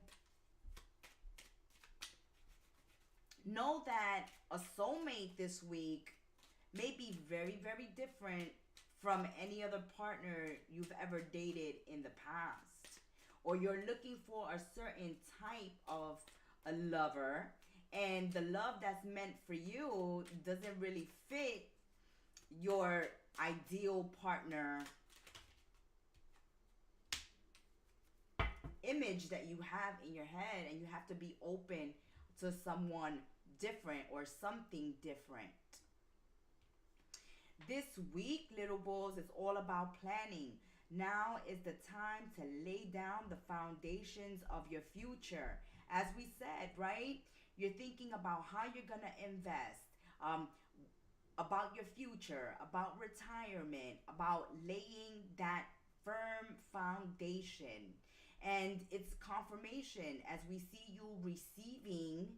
Speaker 1: know that a soulmate this week may be very, very different from any other partner you've ever dated in the past. Or you're looking for a certain type of a lover, And the love that's meant for you doesn't really fit your ideal partner image that you have in your head, and you have to be open to someone different or something different. This week, little bulls, is all about planning. Now is the time to lay down the foundations of your future. As we said, right? You're thinking about how you're going to invest, about your future, about retirement, about laying that firm foundation. And it's confirmation as we see you receiving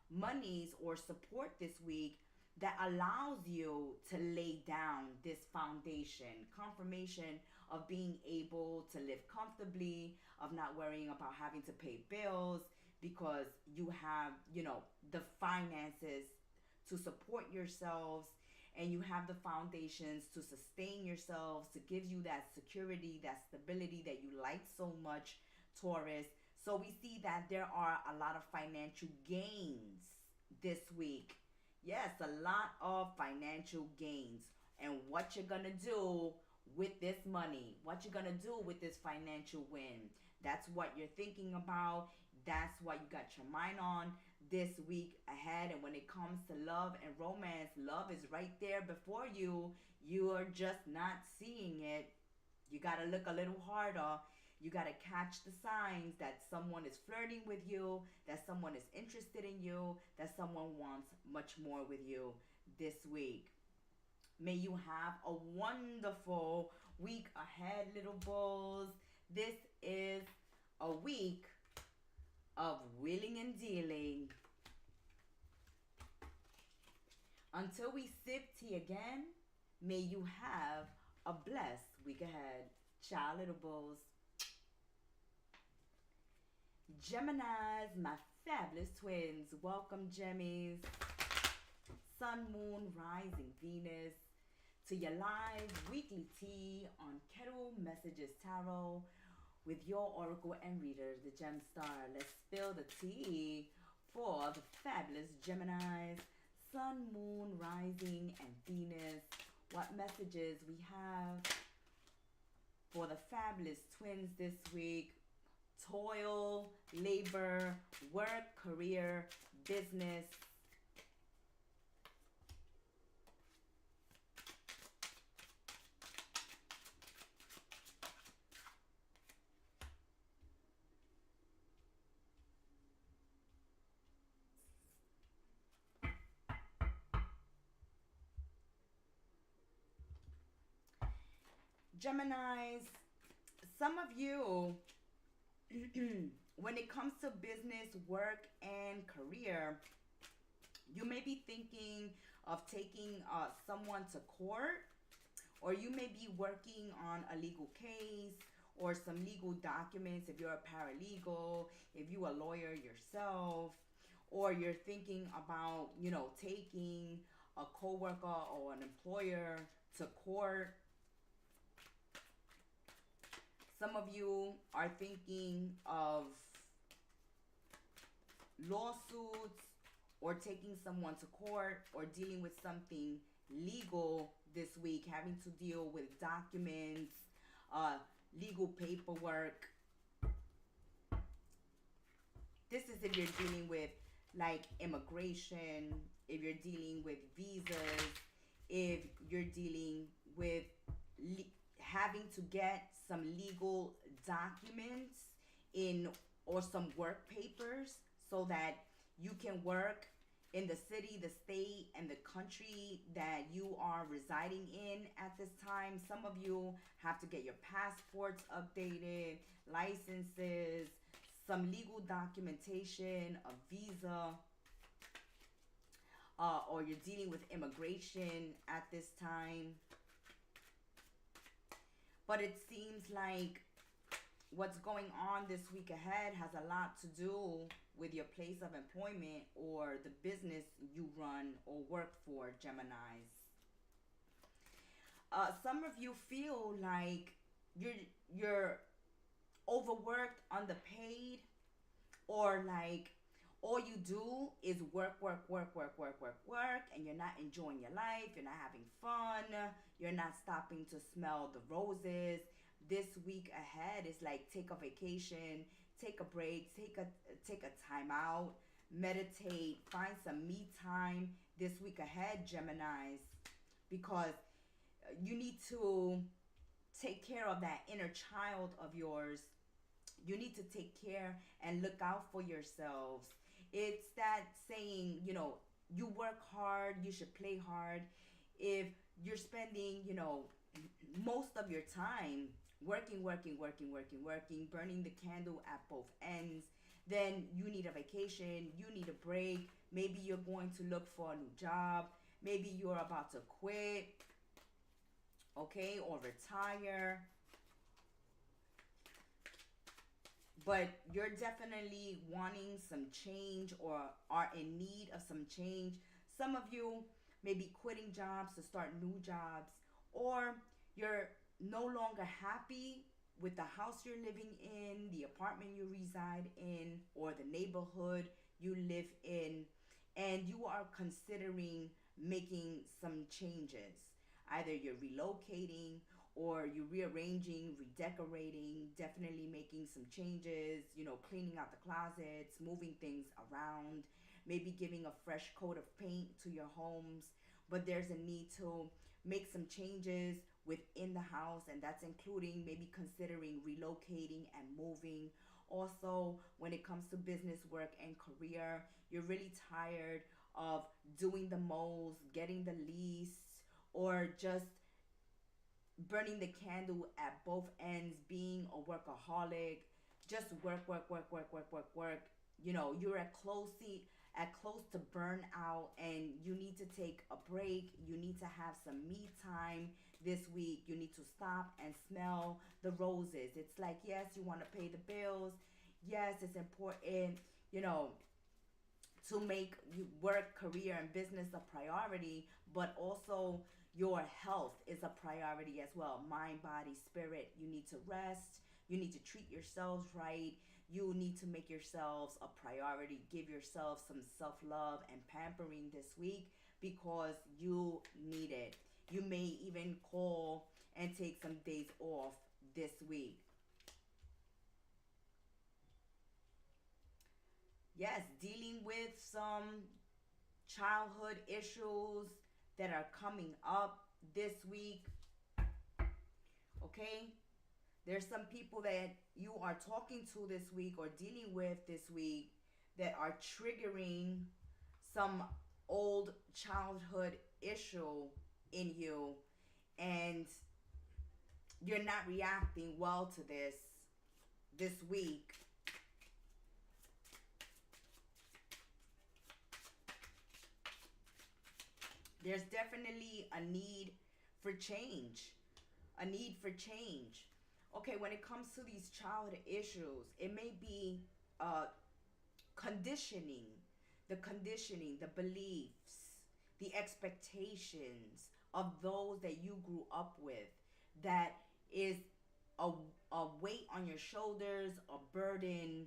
Speaker 1: monies or support this week that allows you to lay down this foundation. Confirmation of being able to live comfortably, of not worrying about having to pay bills because you have, the finances to support yourselves, and you have the foundations to sustain yourselves, to give you that security, that stability that you like so much, Taurus. So we see that there are a lot of financial gains this week. Yes, a lot of financial gains. And what you're going to do with this money, what you're going to do with this financial win, that's what you're thinking about. That's what you got your mind on this week ahead. And when it comes to love and romance, love is right there before you. You are just not seeing it. You got to look a little harder. You got to catch the signs that someone is flirting with you, that someone is interested in you, that someone wants much more with you this week. May you have a wonderful week ahead, little bulls. This is a week of wheeling and dealing. Until we sip tea again, may you have a blessed week ahead. Ciao, little bulls. Geminis, my fabulous twins. Welcome, Gemmies. Sun, Moon, Rising, Venus. To your live weekly tea on Kettle Messages Tarot with your oracle and reader, the Gem Star. Let's spill the tea for the fabulous Geminis. Sun, Moon, Rising, and Venus. What messages we have for the fabulous twins this week? Toil, labor, work, career, business. Geminis, some of you, when it comes to business, work, and career, you may be thinking of taking someone to court, or you may be working on a legal case or some legal documents if you're a paralegal, if you're a lawyer yourself, or you're thinking about, taking a coworker or an employer to court. Some of you are thinking of lawsuits or taking someone to court or dealing with something legal this week, having to deal with documents, legal paperwork. This is if you're dealing with like immigration, if you're dealing with visas, if you're dealing with having to get some legal documents or some work papers so that you can work in the city, the state, and the country that you are residing in at this time. Some of you have to get your passports updated, licenses, some legal documentation, a visa, or you're dealing with immigration at this time. But it seems like what's going on this week ahead has a lot to do with your place of employment or the business you run or work for, Geminis. Some of you feel like you're overworked, underpaid, or like all you do is work, and you're not enjoying your life, you're not having fun, you're not stopping to smell the roses. This week ahead is like take a vacation, take a break, take a time out, meditate, find some me time this week ahead, Geminis, because you need to take care of that inner child of yours. You need to take care and look out for yourselves. It's that saying, you know, you work hard, you should play hard. If you're spending, you know, most of your time working, burning the candle at both ends, then you need a vacation, you need a break. Maybe you're going to look for a new job. Maybe you're about to quit, okay, or retire. But you're definitely wanting some change or are in need of some change. Some of you may be quitting jobs to start new jobs, or you're no longer happy with the house you're living in, the apartment you reside in, or the neighborhood you live in, and you are considering making some changes. Either you're relocating or you're rearranging, redecorating, definitely making some changes, you know, cleaning out the closets, moving things around, maybe giving a fresh coat of paint to your homes. But there's a need to make some changes within the house, and that's including maybe considering relocating and moving. Also, when it comes to business, work, and career, you're really tired of doing the most, getting the least, or just burning the candle at both ends, being a workaholic, just work. You know, you're at close to burnout, and you need to take a break. You need to have some me time this week. You need to stop and smell the roses. It's like, yes, you want to pay the bills. Yes, it's important, you know, to make work, career, and business a priority, but also your health is a priority as well. Mind, body, spirit. You need to rest. You need to treat yourselves right. You need to make yourselves a priority. Give yourself some self-love and pampering this week because you need it. You may even call and take some days off this week. Yes, dealing with some childhood issues that are coming up this week. Okay? There's some people that you are talking to this week or dealing with this week that are triggering some old childhood issue in you, and you're not reacting well to this week. There's definitely a need for change. A need for change. Okay, when it comes to these childhood issues, it may be conditioning, the beliefs, the expectations of those that you grew up with that is a, a weight on your shoulders, a burden.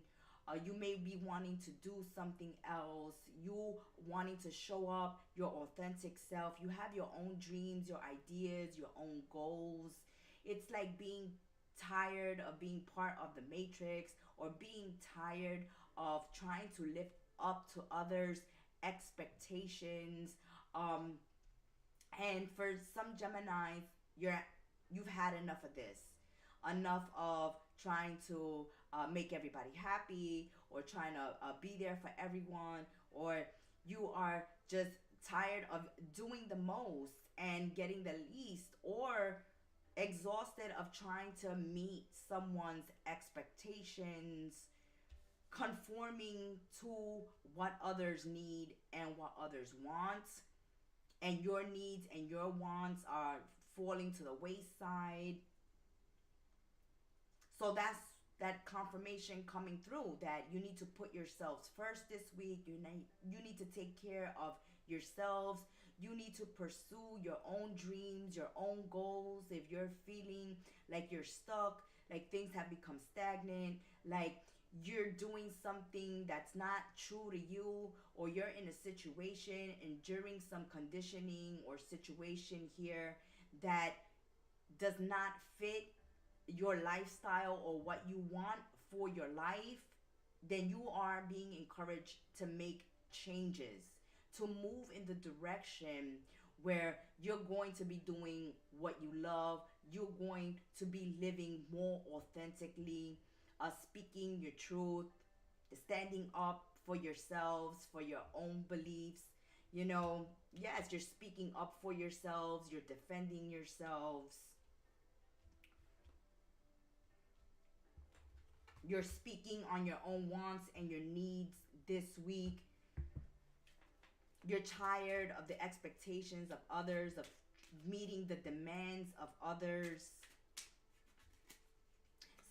Speaker 1: You may be wanting to do something else. You wanting to show up your authentic self. You have your own dreams, your ideas, your own goals. It's like being tired of being part of the matrix, or being tired of trying to live up to others' expectations. And for some Geminis, you've had enough of this. Enough of trying to make everybody happy, or trying to be there for everyone, or you are just tired of doing the most and getting the least, or exhausted of trying to meet someone's expectations, conforming to what others need and what others want, and your needs and your wants are falling to the wayside. So that's that confirmation coming through that you need to put yourselves first this week. You need to take care of yourselves. You need to pursue your own dreams, your own goals. If you're feeling like you're stuck, like things have become stagnant, like you're doing something that's not true to you, or you're in a situation, enduring some conditioning or situation here that does not fit your lifestyle or what you want for your life, then you are being encouraged to make changes, to move in the direction where you're going to be doing what you love. You're going to be living more authentically, speaking your truth, standing up for yourselves, for your own beliefs. You know, yes, you're speaking up for yourselves, you're defending yourselves, you're speaking on your own wants and your needs this week. You're tired of the expectations of others, of meeting the demands of others.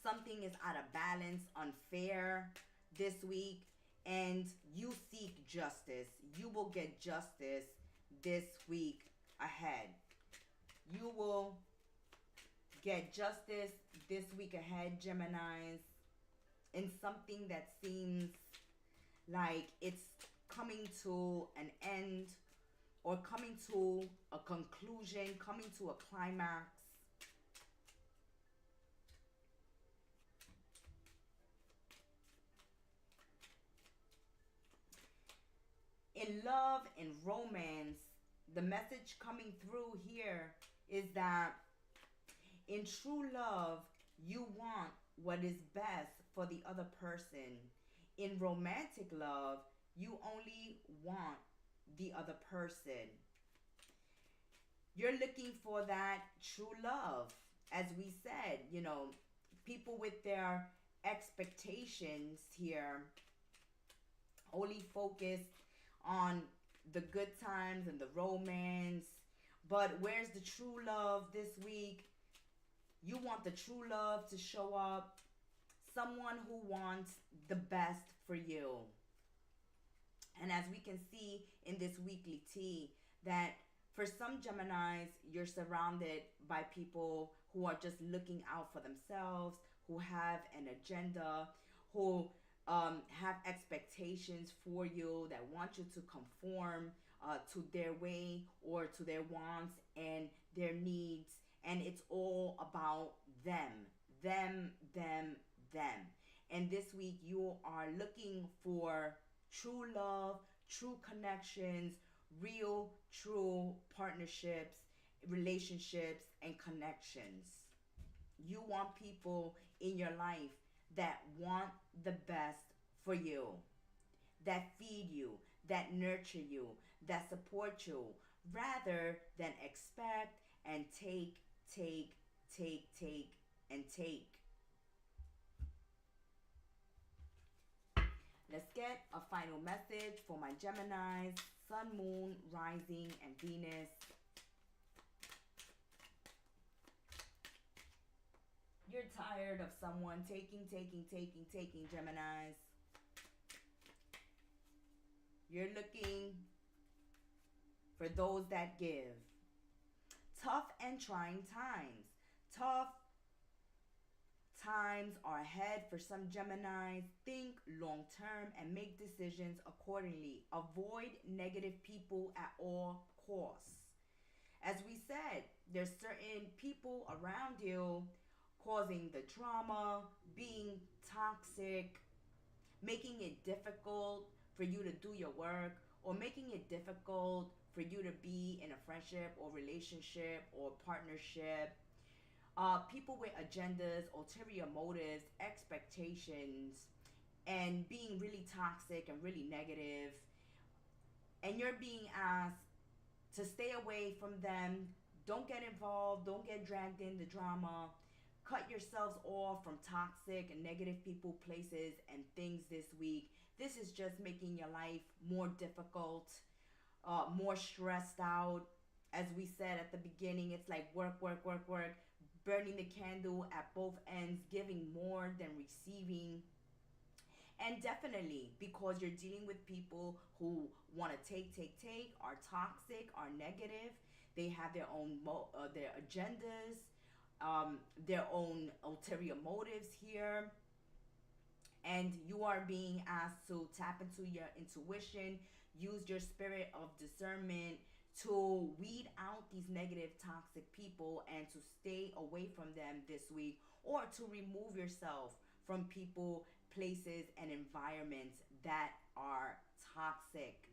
Speaker 1: Something is out of balance, unfair this week, and you seek justice. You will get justice this week ahead. You will get justice this week ahead, Geminis, in something that seems like it's coming to an end, or coming to a conclusion, coming to a climax. In love and romance, the message coming through here is that in true love, you want what is best for the other person. In romantic love, you only want the other person. You're looking for that true love. As we said, you know, people with their expectations here only focus on the good times and the romance. But where's the true love this week? You want the true love to show up. Someone who wants the best for you. And as we can see in this weekly tea, that for some Geminis, you're surrounded by people who are just looking out for themselves, who have an agenda, who have expectations for you, that want you to conform to their way or to their wants and their needs. And it's all about them, them, them, them. And this week you are looking for true love, true connections, real, true partnerships, relationships, and connections. You want people in your life that want the best for you, that feed you, that nurture you, that support you, rather than expect and take, and take. Let's get a final message for my Geminis, Sun, Moon, Rising, and Venus. You're tired of someone taking, Geminis. You're looking for those that give. Tough and trying times. Tough times are ahead for some Geminis. Think long term and make decisions accordingly. Avoid negative people at all costs. As we said, there's certain people around you causing the drama, being toxic, making it difficult for you to do your work, or making it difficult for you to be in a friendship or relationship or partnership. People with agendas, ulterior motives, expectations, and being really toxic and really negative. And you're being asked to stay away from them. Don't get involved. Don't get dragged in the drama. Cut yourselves off from toxic and negative people, places, and things this week. This is just making your life more difficult, more stressed out. As we said at the beginning, it's like work, burning the candle at both ends, giving more than receiving. And definitely because you're dealing with people who want to take, are toxic, are negative. They have their own their agendas, their own ulterior motives here. And you are being asked to tap into your intuition, use your spirit of discernment to weed out these negative, toxic people and to stay away from them this week, or to remove yourself from people, places, and environments that are toxic.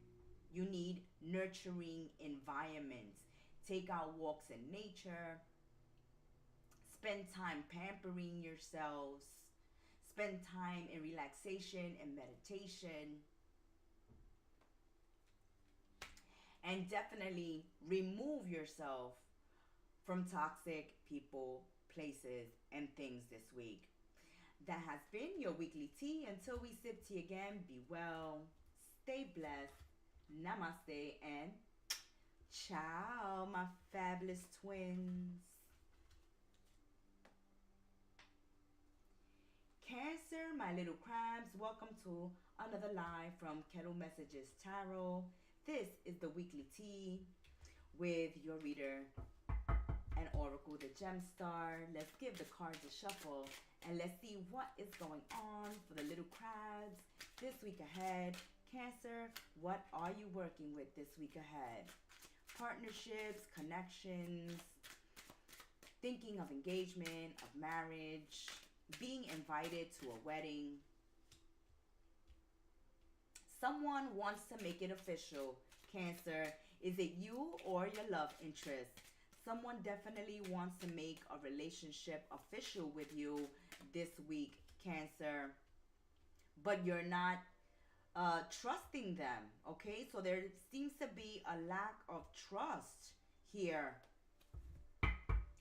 Speaker 1: You need nurturing environments. Take out walks in nature. Spend time pampering yourselves. Spend time in relaxation and meditation. And definitely remove yourself from toxic people, places, and things this week. That has been your weekly tea. Until we sip tea again, be well, stay blessed, namaste, and ciao, my fabulous twins. Cancer, my little crabs, welcome to another live from Kettle Messages Tarot. This is the weekly tea with your reader and oracle, the gem star. Let's give the cards a shuffle and let's see what is going on for the little crabs this week ahead. Cancer, what are you working with this week ahead? Partnerships, connections, thinking of engagement, of marriage, being invited to a wedding. Someone wants to make it official, Cancer. Is it you or your love interest? Someone definitely wants to make a relationship official with you this week, Cancer. But you're not trusting them, okay? So there seems to be a lack of trust here.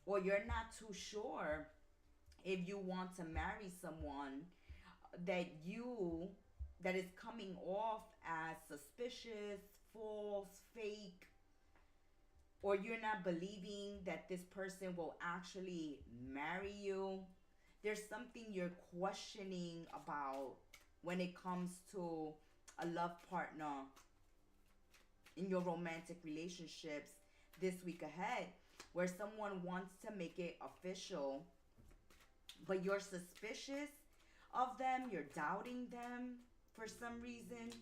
Speaker 1: Or you're not too sure if you want to marry someone that is coming off as suspicious, false, fake, or you're not believing that this person will actually marry you. There's something you're questioning about when it comes to a love partner in your romantic relationships this week ahead, where someone wants to make it official, but you're suspicious of them, you're doubting them for some reason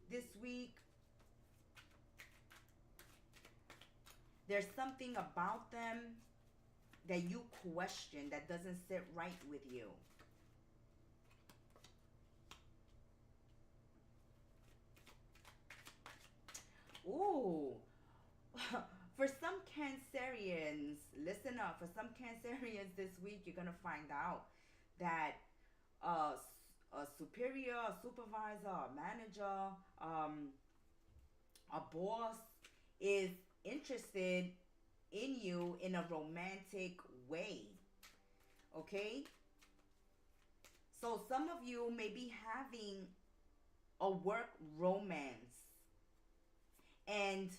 Speaker 1: this week. There's something about them that you question that doesn't sit right with you. Ooh. For some Cancerians, listen up. For some Cancerians this week, you're going to find out that a superior, a supervisor, a manager, a boss is interested in you in a romantic way. Okay? So some of you may be having a work romance, and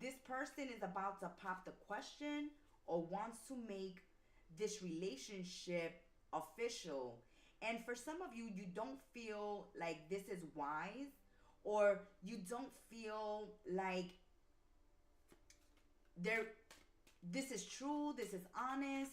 Speaker 1: this person is about to pop the question or wants to make this relationship official. And for some of you, you don't feel like this is wise, or you don't feel like this is true, this is honest.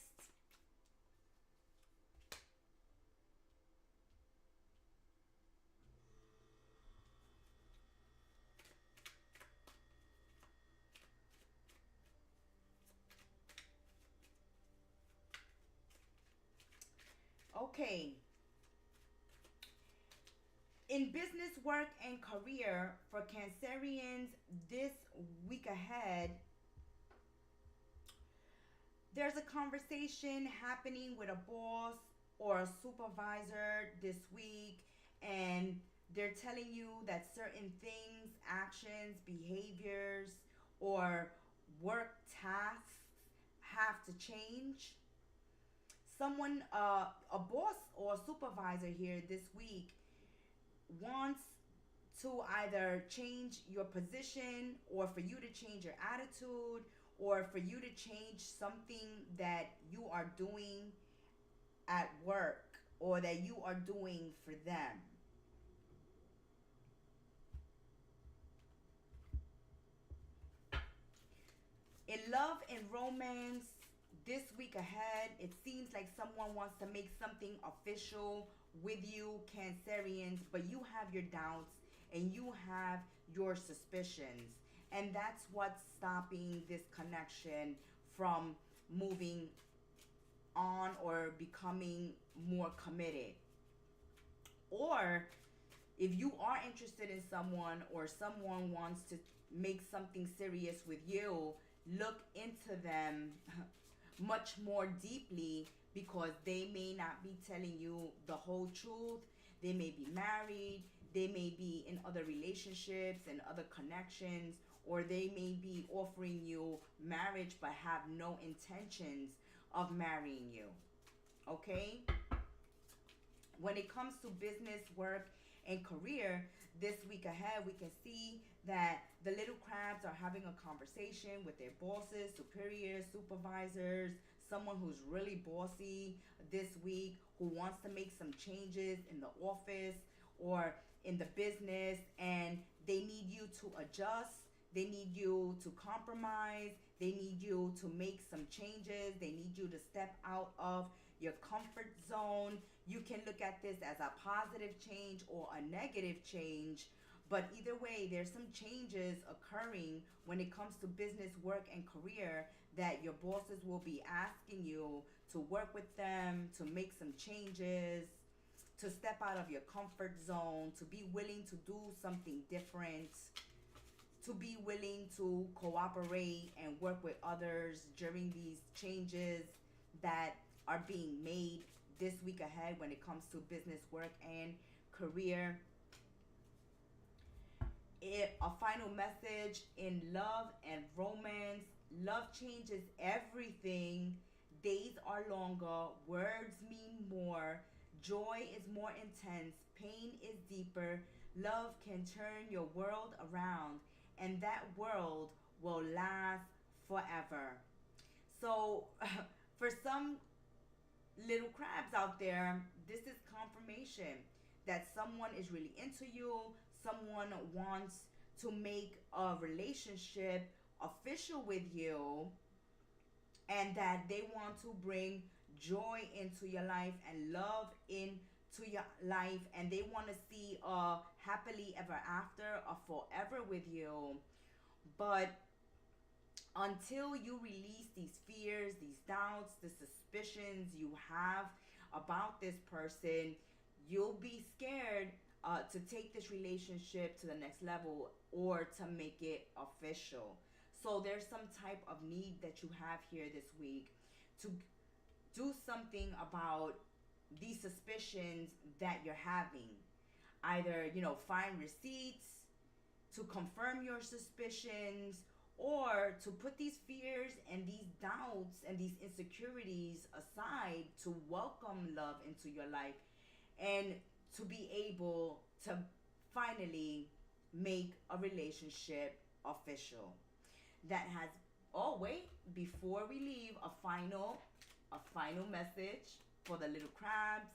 Speaker 1: Okay. In business, work, and career for Cancerians this week ahead, there's a conversation happening with a boss or a supervisor this week, and they're telling you that certain things, actions, behaviors, or work tasks have to change. Someone, a boss or a supervisor here this week wants to either change your position, or for you to change your attitude, or for you to change something that you are doing at work or that you are doing for them. In love and romance this week ahead, it seems like someone wants to make something official with you, Cancerians, but you have your doubts and you have your suspicions. And that's what's stopping this connection from moving on or becoming more committed. Or if you are interested in someone or someone wants to make something serious with you, look into them much more deeply, because they may not be telling you the whole truth. They may be married, they may be in other relationships and other connections, or they may be offering you marriage but have no intentions of marrying you. Okay? When it comes to business, work, and career, this week ahead, we can see that the little crabs are having a conversation with their bosses, superiors, supervisors, someone who's really bossy this week, who wants to make some changes in the office or in the business, and they need you to adjust. They need you to compromise. They need you to make some changes. They need you to step out of your comfort zone. You can look at this as a positive change or a negative change, but either way, there's some changes occurring when it comes to business, work, and career, that your bosses will be asking you to work with them, to make some changes, to step out of your comfort zone, to be willing to do something different, to be willing to cooperate and work with others during these changes that are being made this week ahead when it comes to business, work, and career. A final message in love and romance. Love changes everything. Days are longer. Words mean more. Joy is more intense. Pain is deeper. Love can turn your world around, and that world will last forever. So, for some little crabs out there, this is confirmation that someone is really into you. Someone wants to make a relationship official with you, and that they want to bring joy into your life and love into your life, and they want to see a happily ever after, a forever with you. But until you release these fears, these doubts, the suspicions you have about this person, you'll be scared to take this relationship to the next level or to make it official. So there's some type of need that you have here this week to do something about these suspicions that you're having. Either, find receipts to confirm your suspicions, or to put these fears and these doubts and these insecurities aside, to welcome love into your life and to be able to finally make a relationship official. That has, oh wait, before we leave, a final message for the little crabs.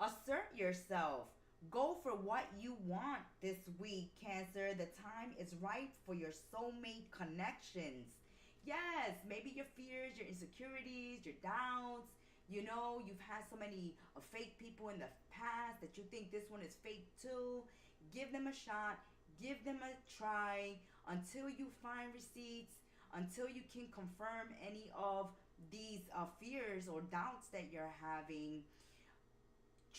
Speaker 1: Assert yourself. Go for what you want this week, Cancer. The time is right for your soulmate connections. Yes, maybe your fears, your insecurities, your doubts. You've had so many fake people in the past that you think this one is fake too. Give them a shot. Give them a try until you find receipts, until you can confirm any of these fears or doubts that you're having.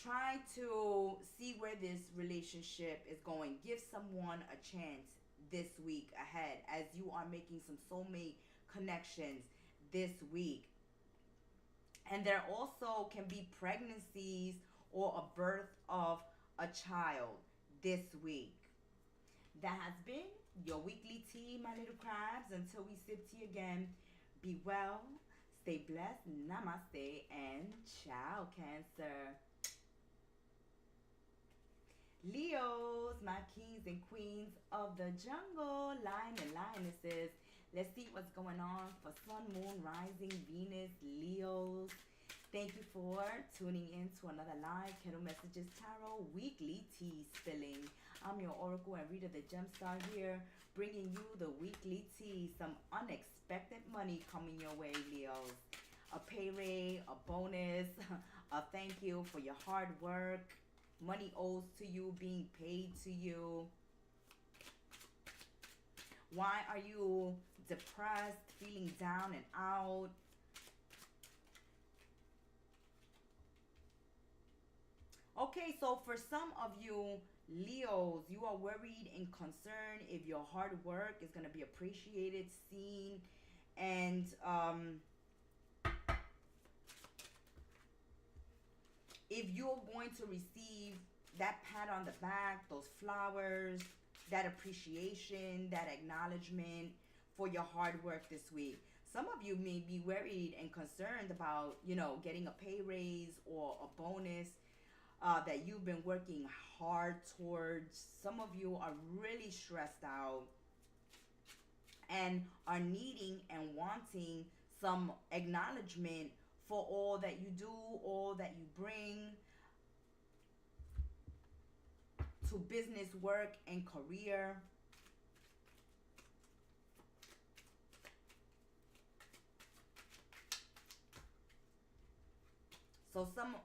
Speaker 1: Try to see where this relationship is going. Give someone a chance this week ahead as you are making some soulmate connections this week. And there also can be pregnancies or a birth of a child this week. That has been your weekly tea, my little crabs. Until we sip tea again, be well, stay blessed, namaste, and ciao, Cancer. Leos, my kings and queens of the jungle, lion and lionesses. Let's see what's going on for Sun, Moon, Rising, Venus, Leos. Thank you for tuning in to another live Kettle Messages Tarot weekly tea spilling. I'm your oracle and reader, the Gemstar, here, bringing you the weekly tea. Some unexpected money coming your way, Leos. a pay raise, a bonus, a thank you for your hard work, money owes to you, being paid to you. Why are you depressed, feeling down and out? Okay, so for some of you Leos, you are worried and concerned if your hard work is going to be appreciated, seen, and if you're going to receive that pat on the back, those flowers, that appreciation, that acknowledgement for your hard work this week. Some of you may be worried and concerned about, you know, getting a pay raise or a bonus that you've been working hard towards. Some of you are really stressed out and are needing and wanting some acknowledgement for all that you do, all that you bring to business, work, and career. So some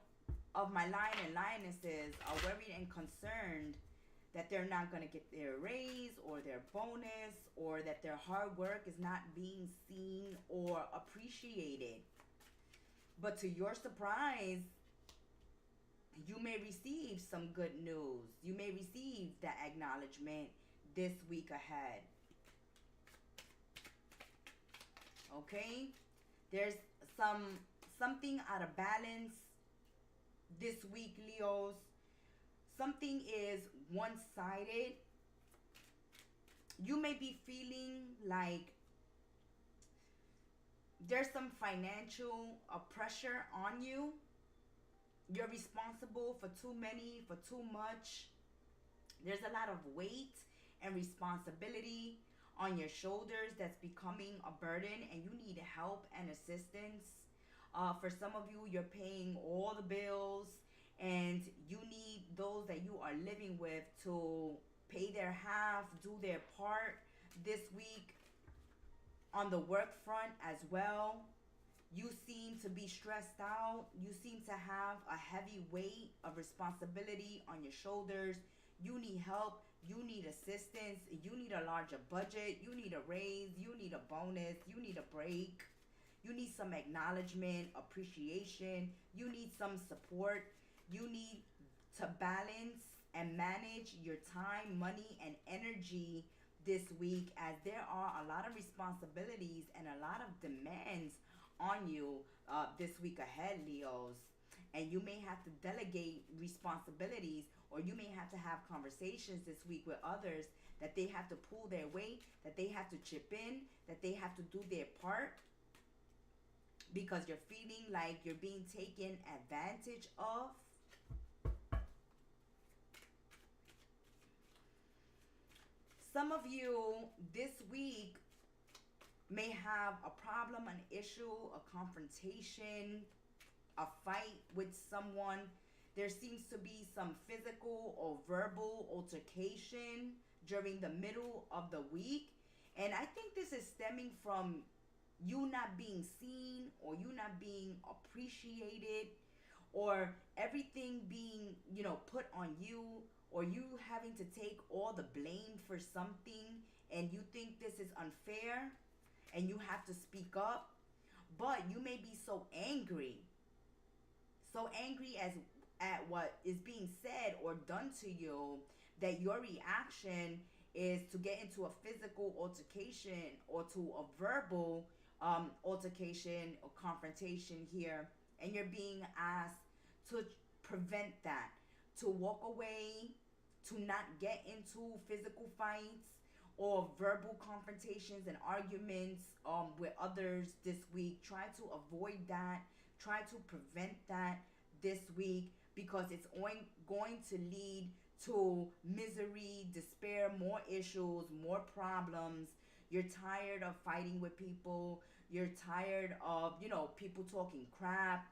Speaker 1: of my lion and lionesses are worried and concerned that they're not going to get their raise or their bonus, or that their hard work is not being seen or appreciated. But to your surprise, you may receive some good news. You may receive that acknowledgement this week ahead. Okay? There's something out of balance this week, Leos. Something is one-sided. You may be feeling like there's some financial pressure on you. You're responsible for too many, for too much. There's a lot of weight and responsibility on your shoulders that's becoming a burden, and you need help and assistance. For some of you, you're paying all the bills, and you need those that you are living with to pay their half, do their part this week. On the work front as well, you seem to be stressed out. You seem to have a heavy weight of responsibility on your shoulders. You need help. You need assistance. You need a larger budget. You need a raise. You need a bonus. You need a break. You need some acknowledgement, appreciation. You need some support. You need to balance and manage your time, money, and energy this week, as there are a lot of responsibilities and a lot of demands on you this week ahead, Leos. And you may have to delegate responsibilities, or you may have to have conversations this week with others that they have to pull their weight, that they have to chip in, that they have to do their part, because you're feeling like you're being taken advantage of. Some of you this week may have a problem, an issue, a confrontation, a fight with someone. There seems to be some physical or verbal altercation during the middle of the week. And I think this is stemming from you not being seen, or you not being appreciated, or everything being, you know, put on you, or you having to take all the blame for something, and you think this is unfair and you have to speak up. But you may be so angry at what is being said or done to you, that your reaction is to get into a physical altercation or to a verbal altercation or confrontation here, and you're being asked to prevent that, to walk away, to not get into physical fights or verbal confrontations and arguments with others this week. Try to avoid that. Try to prevent that this week, because it's going to lead to misery, despair, more issues, more problems. You're tired of fighting with people. You're tired of, you know, people talking crap,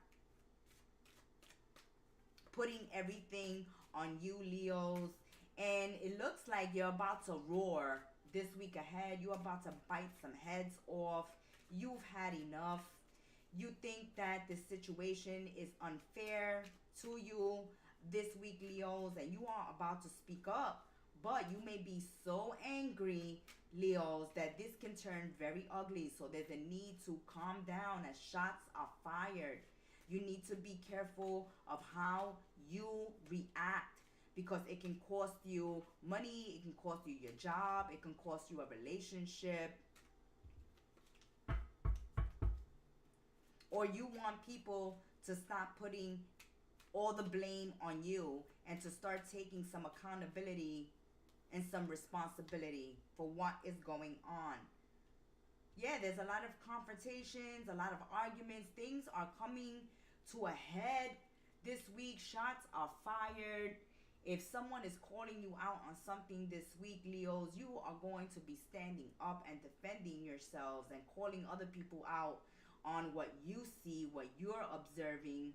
Speaker 1: putting everything on you, Leos. And it looks like you're about to roar this week ahead. You're about to bite some heads off. You've had enough. You think that the situation is unfair to you this week, Leos, and you are about to speak up, but you may be so angry, Leos, that this can turn very ugly. So there's a need to calm down as shots are fired. You need to be careful of how you react, because it can cost you money, it can cost you your job, it can cost you a relationship. Or you want people to stop putting all the blame on you and to start taking some accountability and some responsibility for what is going on. Yeah, there's a lot of confrontations, a lot of arguments. Things are coming to a head this week. Shots are fired. If someone is calling you out on something this week, Leos, you are going to be standing up and defending yourselves and calling other people out on what you see, what you're observing,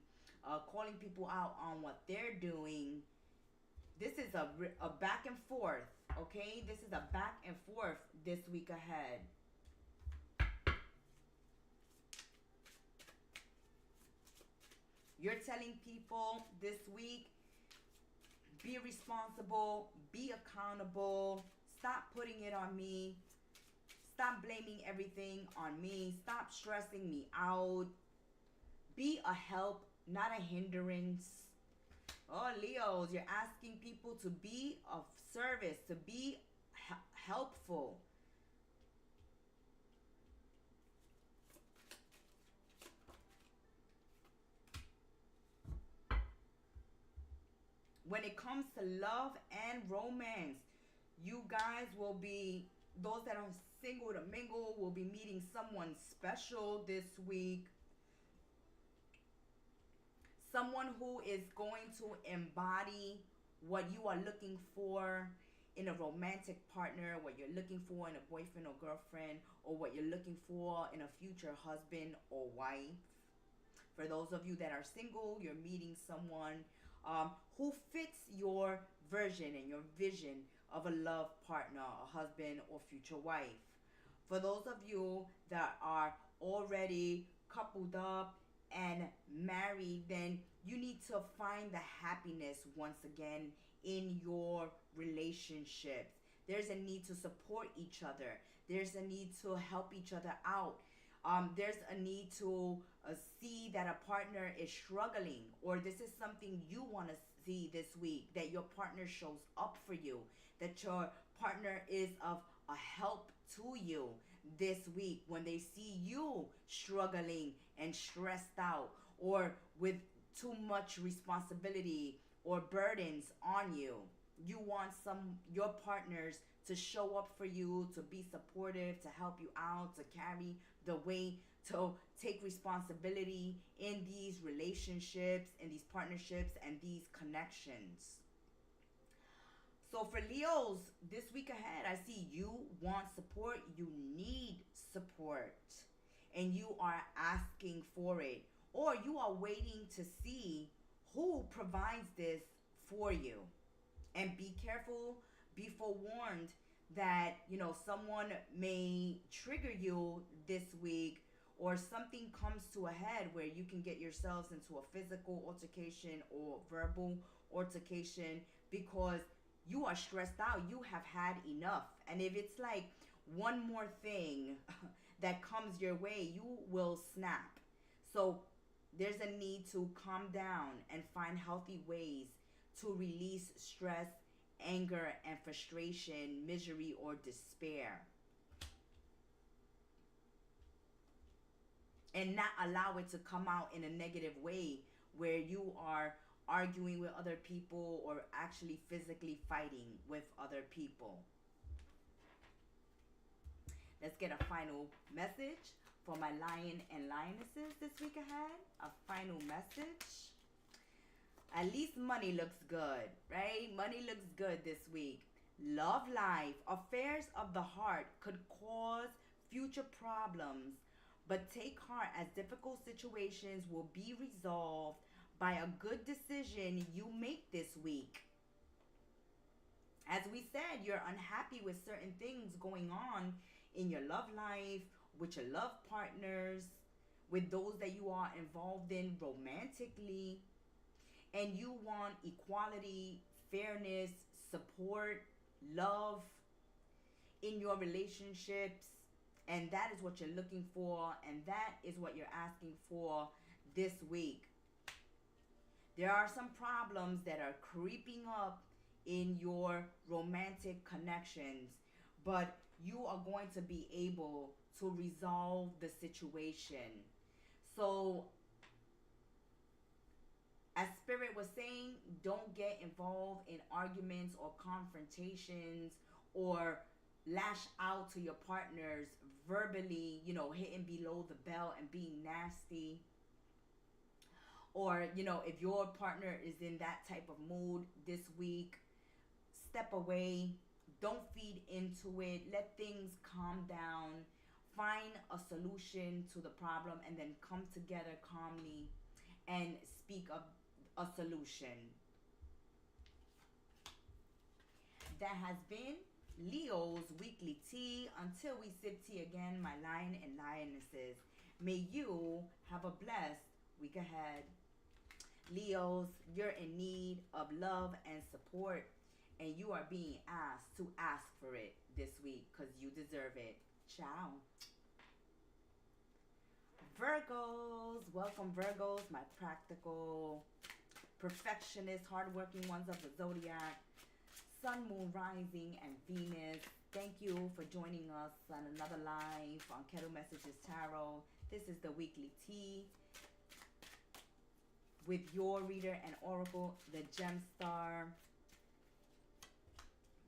Speaker 1: calling people out on what they're doing. This is a back and forth, okay? This is a back and forth this week ahead. You're telling people this week, be responsible, be accountable, stop putting it on me. Stop blaming everything on me. Stop stressing me out. Be a help, not a hindrance. Oh, Leos, you're asking people to be of service, to be helpful. When it comes to love and romance, you guys will be, those that are single to mingle, will be meeting someone special this week. Someone who is going to embody what you are looking for in a romantic partner, what you're looking for in a boyfriend or girlfriend, or what you're looking for in a future husband or wife. For those of you that are single, you're meeting someone who fits your version and your vision of a love partner, a husband or future wife. For those of you that are already coupled up and married, then you need to find the happiness once again in your relationships. There's a need to support each other. There's a need to help each other out. There's a need to see that a partner is struggling, or this is something you want to see this week, that your partner shows up for you, that your partner is of a help to you this week when they see you struggling and stressed out, or with too much responsibility or burdens on you. You want your partners to show up for you, to be supportive, to help you out, to carry the weight, to take responsibility in these relationships, in these partnerships, and these connections. So for Leos, this week ahead, I see you want support, you need support, and you are asking for it, or you are waiting to see who provides this for you. And be careful, be forewarned that, someone may trigger you this week, or something comes to a head where you can get yourselves into a physical altercation or verbal altercation because you are stressed out. You have had enough. And if it's like one more thing that comes your way, you will snap. So there's a need to calm down and find healthy ways to release stress, anger, and frustration, misery, or despair. And not allow it to come out in a negative way where you are arguing with other people or actually physically fighting with other people. Let's get a final message for my lion and lionesses this week ahead. A final message. At least money looks good, right? Money looks good this week. Love life, affairs of the heart could cause future problems, but take heart as difficult situations will be resolved by a good decision you make this week. As we said, you're unhappy with certain things going on in your love life, with your love partners, with those that you are involved in romantically, and you want equality, fairness, support, love in your relationships, and that is what you're looking for, and that is what you're asking for this week. There are some problems that are creeping up in your romantic connections, but you are going to be able to resolve the situation. So, as Spirit was saying, don't get involved in arguments or confrontations or lash out to your partners verbally, hitting below the belt and being nasty. Or, if your partner is in that type of mood this week, step away. Don't feed into it. Let things calm down. Find a solution to the problem and then come together calmly and speak of a solution. That has been Leo's weekly tea. Until we sip tea again, my lion and lionesses, may you have a blessed week ahead. Leos, you're in need of love and support, and you are being asked to ask for it this week because you deserve it. Ciao. Virgos, welcome Virgos, my practical, perfectionist, hardworking ones of the zodiac. Sun, Moon, Rising, and Venus. Thank you for joining us on another live on Kettle Messages Tarot. This is the weekly tea with your reader and oracle, the Gem Star,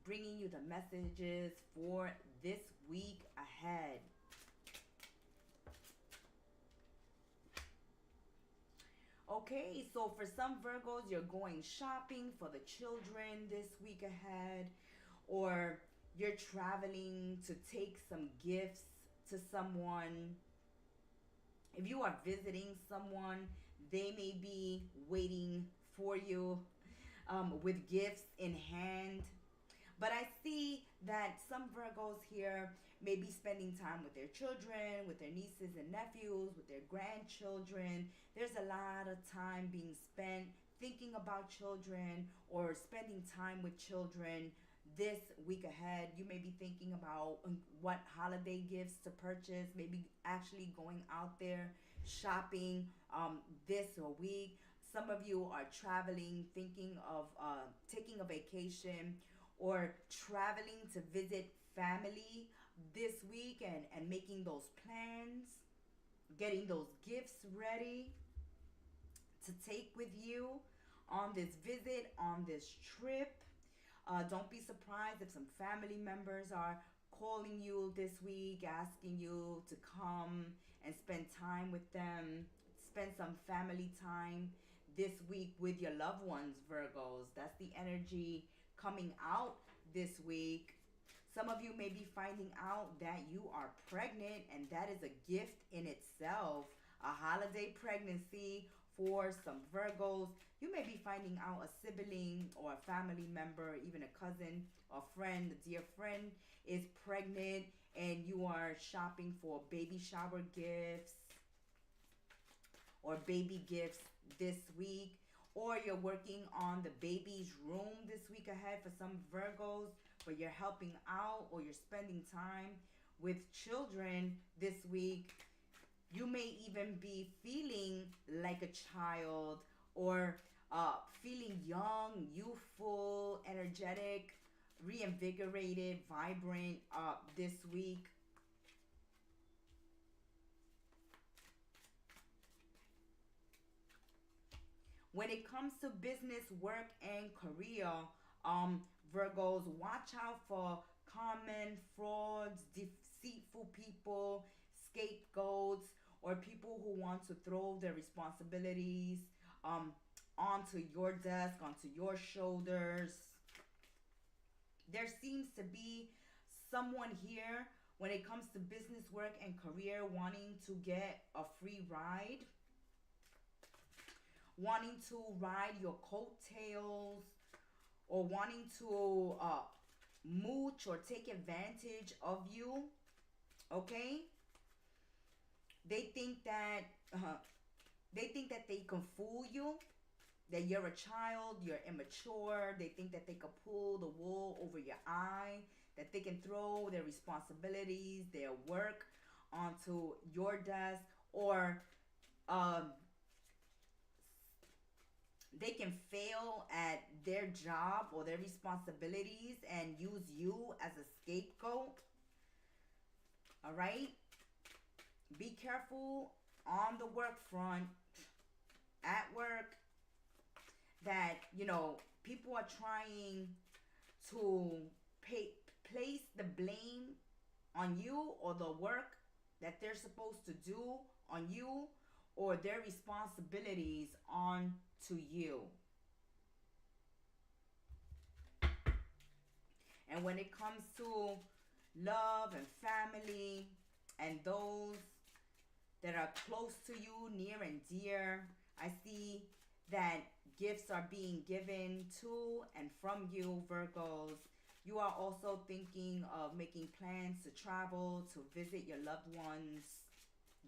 Speaker 1: bringing you the messages for this week ahead. Okay, so for some Virgos, you're going shopping for the children this week ahead, or you're traveling to take some gifts to someone. If you are visiting someone, they may be waiting for you with gifts in hand. But I see that some Virgos here may be spending time with their children, with their nieces and nephews, with their grandchildren. There's a lot of time being spent thinking about children or spending time with children this week ahead. You may be thinking about what holiday gifts to purchase, maybe actually going out there shopping this week. Some of you are traveling, thinking of taking a vacation or traveling to visit family this week and making those plans, getting those gifts ready to take with you on this visit, on this trip. Don't be surprised if some family members are calling you this week, asking you to come and spend time with them, spend some family time this week with your loved ones, Virgos. That's the energy coming out this week. Some of you may be finding out that you are pregnant, and that is a gift in itself. A holiday pregnancy for some Virgos. You may be finding out a sibling or a family member, even a cousin or friend, a dear friend is pregnant, and you are shopping for baby shower gifts or baby gifts this week. Or you're working on the baby's room this week ahead for some Virgos, but you're helping out or you're spending time with children this week. You may even be feeling like a child or feeling young, youthful, energetic, reinvigorated, vibrant this week. When it comes to business, work, and career, Virgos, watch out for common frauds, deceitful people, scapegoats, or people who want to throw their responsibilities onto your desk, onto your shoulders. There seems to be someone here when it comes to business, work, and career wanting to get a free ride, wanting to ride your coattails, or wanting to mooch or take advantage of you, okay? They think that they can fool you, that you're a child, you're immature. They think that they can pull the wool over your eye, that they can throw their responsibilities, their work onto your desk, or um, they can fail at their job or their responsibilities and use you as a scapegoat. All right? Be careful on the work front, at work, that, you know, people are trying to place the blame on you, or the work that they're supposed to do on you, or their responsibilities on to you. And when it comes to love and family and those that are close to you, near and dear, I see that gifts are being given to and from you, Virgos. You are also thinking of making plans to travel, to visit your loved ones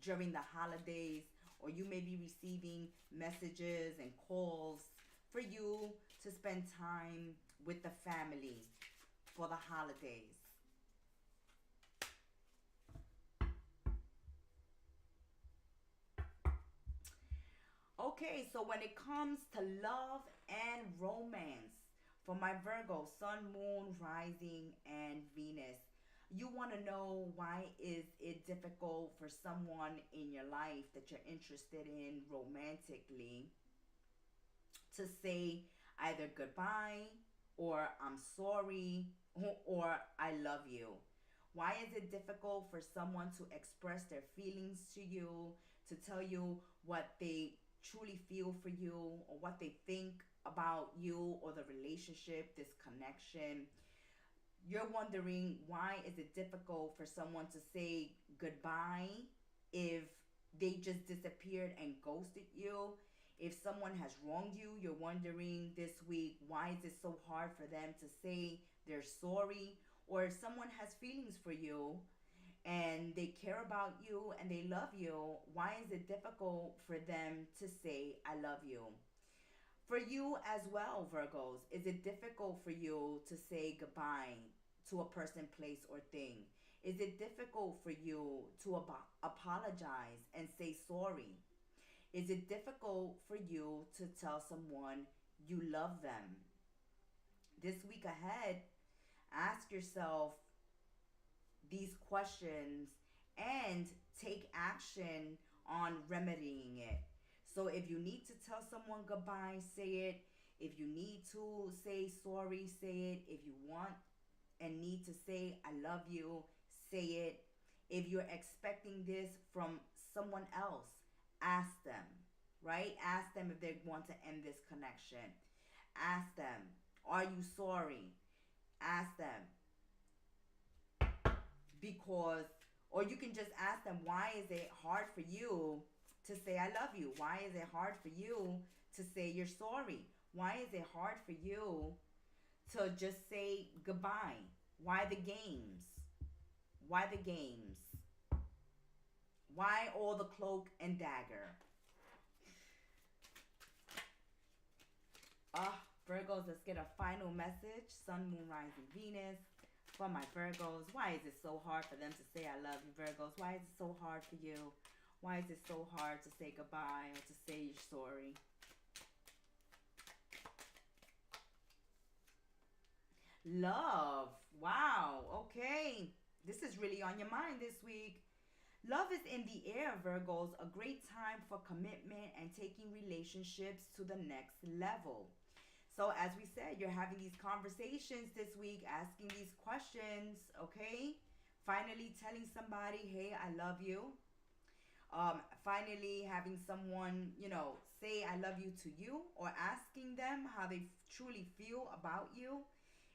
Speaker 1: during the holidays, or you may be receiving messages and calls for you to spend time with the family for the holidays. Okay, so when it comes to love and romance, for my Virgo, Sun, Moon, Rising, and Venus, you want to know, why is it difficult for someone in your life that you're interested in romantically to say either goodbye, or I'm sorry, or I love you? Why is it difficult for someone to express their feelings to you, to tell you what they truly feel for you, or what they think about you or the relationship, this connection? You're wondering, why is it difficult for someone to say goodbye if they just disappeared and ghosted you? If someone has wronged you, you're wondering this week, why is it so hard for them to say they're sorry? Or if someone has feelings for you and they care about you and they love you, why is it difficult for them to say I love you? For you as well, Virgos, is it difficult for you to say goodbye to a person, place, or thing? Is it difficult for you to apologize and say sorry? Is it difficult for you to tell someone you love them? This week ahead, ask yourself these questions and take action on remedying it. So if you need to tell someone goodbye, say it. If you need to say sorry, say it. If you want and need to say I love you, say it. If you're expecting this from someone else, ask them, right? Ask them if they want to end this connection. Ask them, are you sorry? Ask them, because, or you can just ask them, why is it hard for you to say I love you? Why is it hard for you to say you're sorry? Why is it hard for you to just say goodbye? Why the games? Why the games? Why all the cloak and dagger? Virgos, let's get a final message. Sun, Moon, Rising, Venus. For my Virgos, why is it so hard for them to say I love you, Virgos? Why is it so hard for you? Why is it so hard to say goodbye or to say you're sorry? Love. Wow. Okay. This is really on your mind this week. Love is in the air, Virgos. A great time for commitment and taking relationships to the next level. So as we said, you're having these conversations this week, asking these questions, okay? Finally telling somebody, hey, I love you. Finally having someone, you know, say I love you to you, or asking them how they truly feel about you.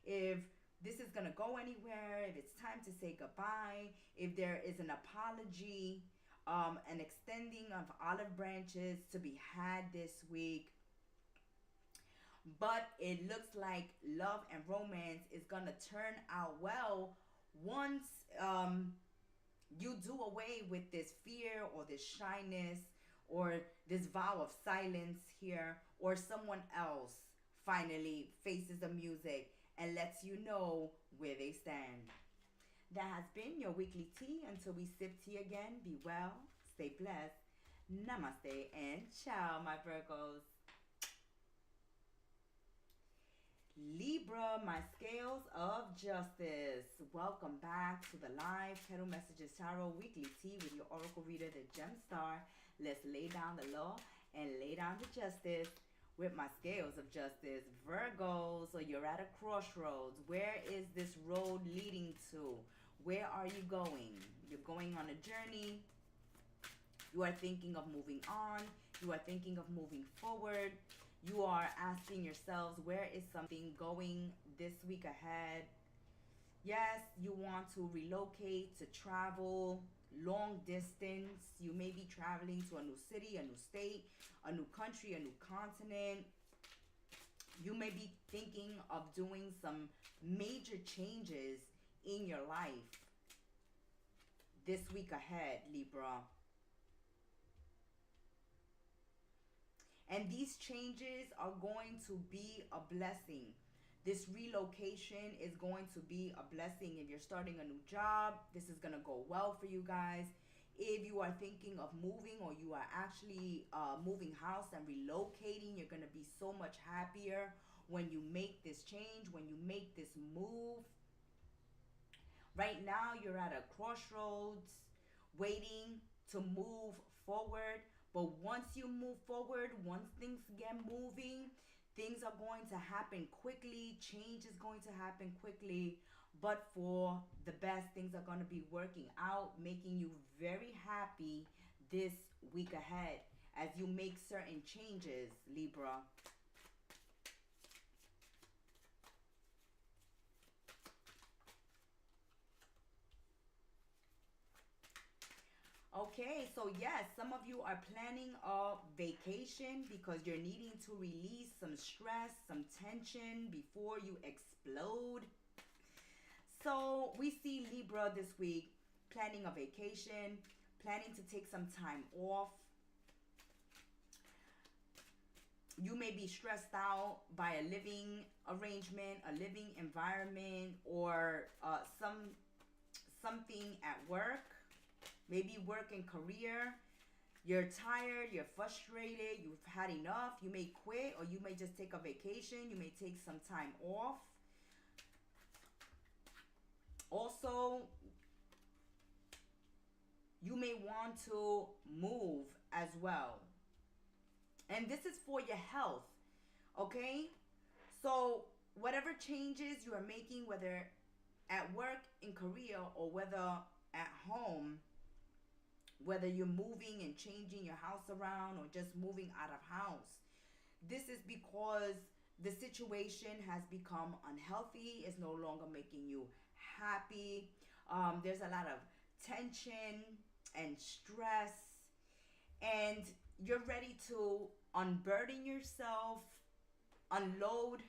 Speaker 1: If this is going to go anywhere, if it's time to say goodbye, if there is an apology, an extending of olive branches to be had this week. But it looks like love and romance is going to turn out well once you do away with this fear or this shyness or this vow of silence here, or someone else finally faces the music and lets you know where they stand. That has been your weekly tea. Until we sip tea again, be well, stay blessed, namaste, and ciao, my Virgos. Libra, my scales of justice. Welcome back to the live Kettle Messages Tarot Weekly Tea with your Oracle Reader, the Gem Star. Let's lay down the law and lay down the justice with my scales of justice. Virgo, so you're at a crossroads. Where is this road leading to? Where are you going? You're going on a journey. You are thinking of moving on. You are thinking of moving forward. You are asking yourselves, where is something going this week ahead? Yes, you want to relocate, to travel, long distance. You may be traveling to a new city, a new state, a new country, a new continent. You may be thinking of doing some major changes in your life this week ahead, Libra. And these changes are going to be a blessing. This relocation is going to be a blessing. If you're starting a new job, this is going to go well for you guys. If you are thinking of moving, or you are actually moving house and relocating, you're going to be so much happier when you make this change, when you make this move. Right now, you're at a crossroads, waiting to move forward. But once you move forward, once things get moving, things are going to happen quickly. Change is going to happen quickly. But for the best, things are going to be working out, making you very happy this week ahead as you make certain changes, Libra. Okay, so yes, some of you are planning a vacation because you're needing to release some stress, some tension before you explode. So we see Libra this week planning a vacation, planning to take some time off. You may be stressed out by a living arrangement, a living environment, or something at work. Maybe work and career. You're tired, you're frustrated, you've had enough. You may quit, or you may just take a vacation. You may take some time off. Also, you may want to move as well. And this is for your health, okay? So whatever changes you are making, whether at work, in career, or whether at home, whether you're moving and changing your house around or just moving out of house, this is because the situation has become unhealthy. It's no longer making you happy. There's a lot of tension and stress, and you're ready to unburden yourself, unload,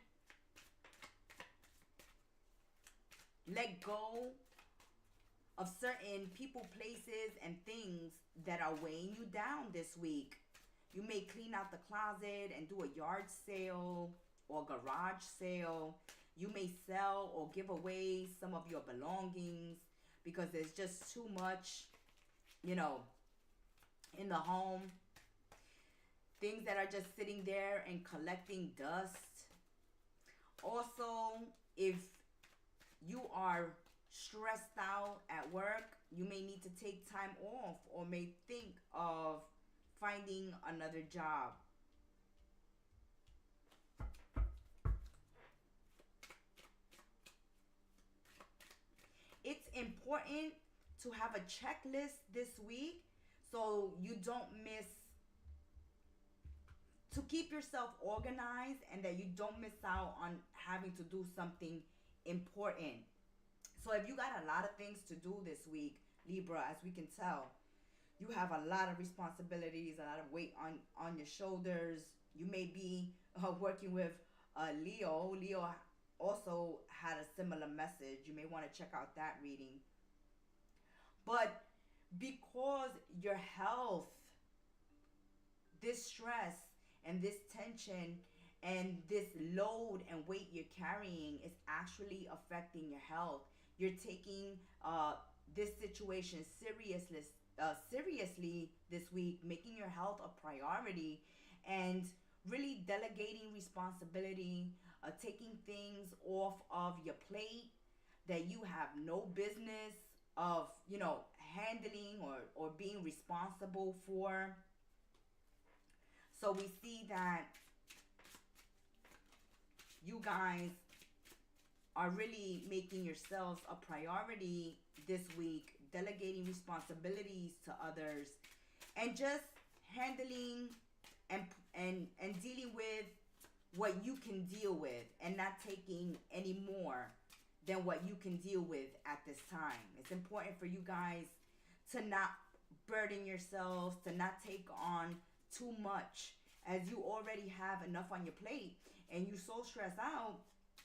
Speaker 1: let go of certain people, places, and things that are weighing you down this week. You may clean out the closet and do a yard sale or garage sale. You may sell or give away some of your belongings because there's just too much, in the home. Things that are just sitting there and collecting dust. Also, if you are stressed out at work, you may need to take time off or may think of finding another job. It's important to have a checklist this week so you don't miss, to keep yourself organized and that you don't miss out on having to do something important. So if you got a lot of things to do this week, Libra, as we can tell, you have a lot of responsibilities, a lot of weight on your shoulders. You may be working with Leo. Leo also had a similar message. You may want to check out that reading. But because your health, this stress and this tension and this load and weight you're carrying is actually affecting your health. You're taking this situation seriously this week, making your health a priority, and really delegating responsibility, taking things off of your plate that you have no business of, handling or being responsible for. So we see that you guys are really making yourselves a priority this week, delegating responsibilities to others, and just handling and dealing with what you can deal with, and not taking any more than what you can deal with at this time. It's important for you guys to not burden yourselves, to not take on too much, as you already have enough on your plate and you so stressed out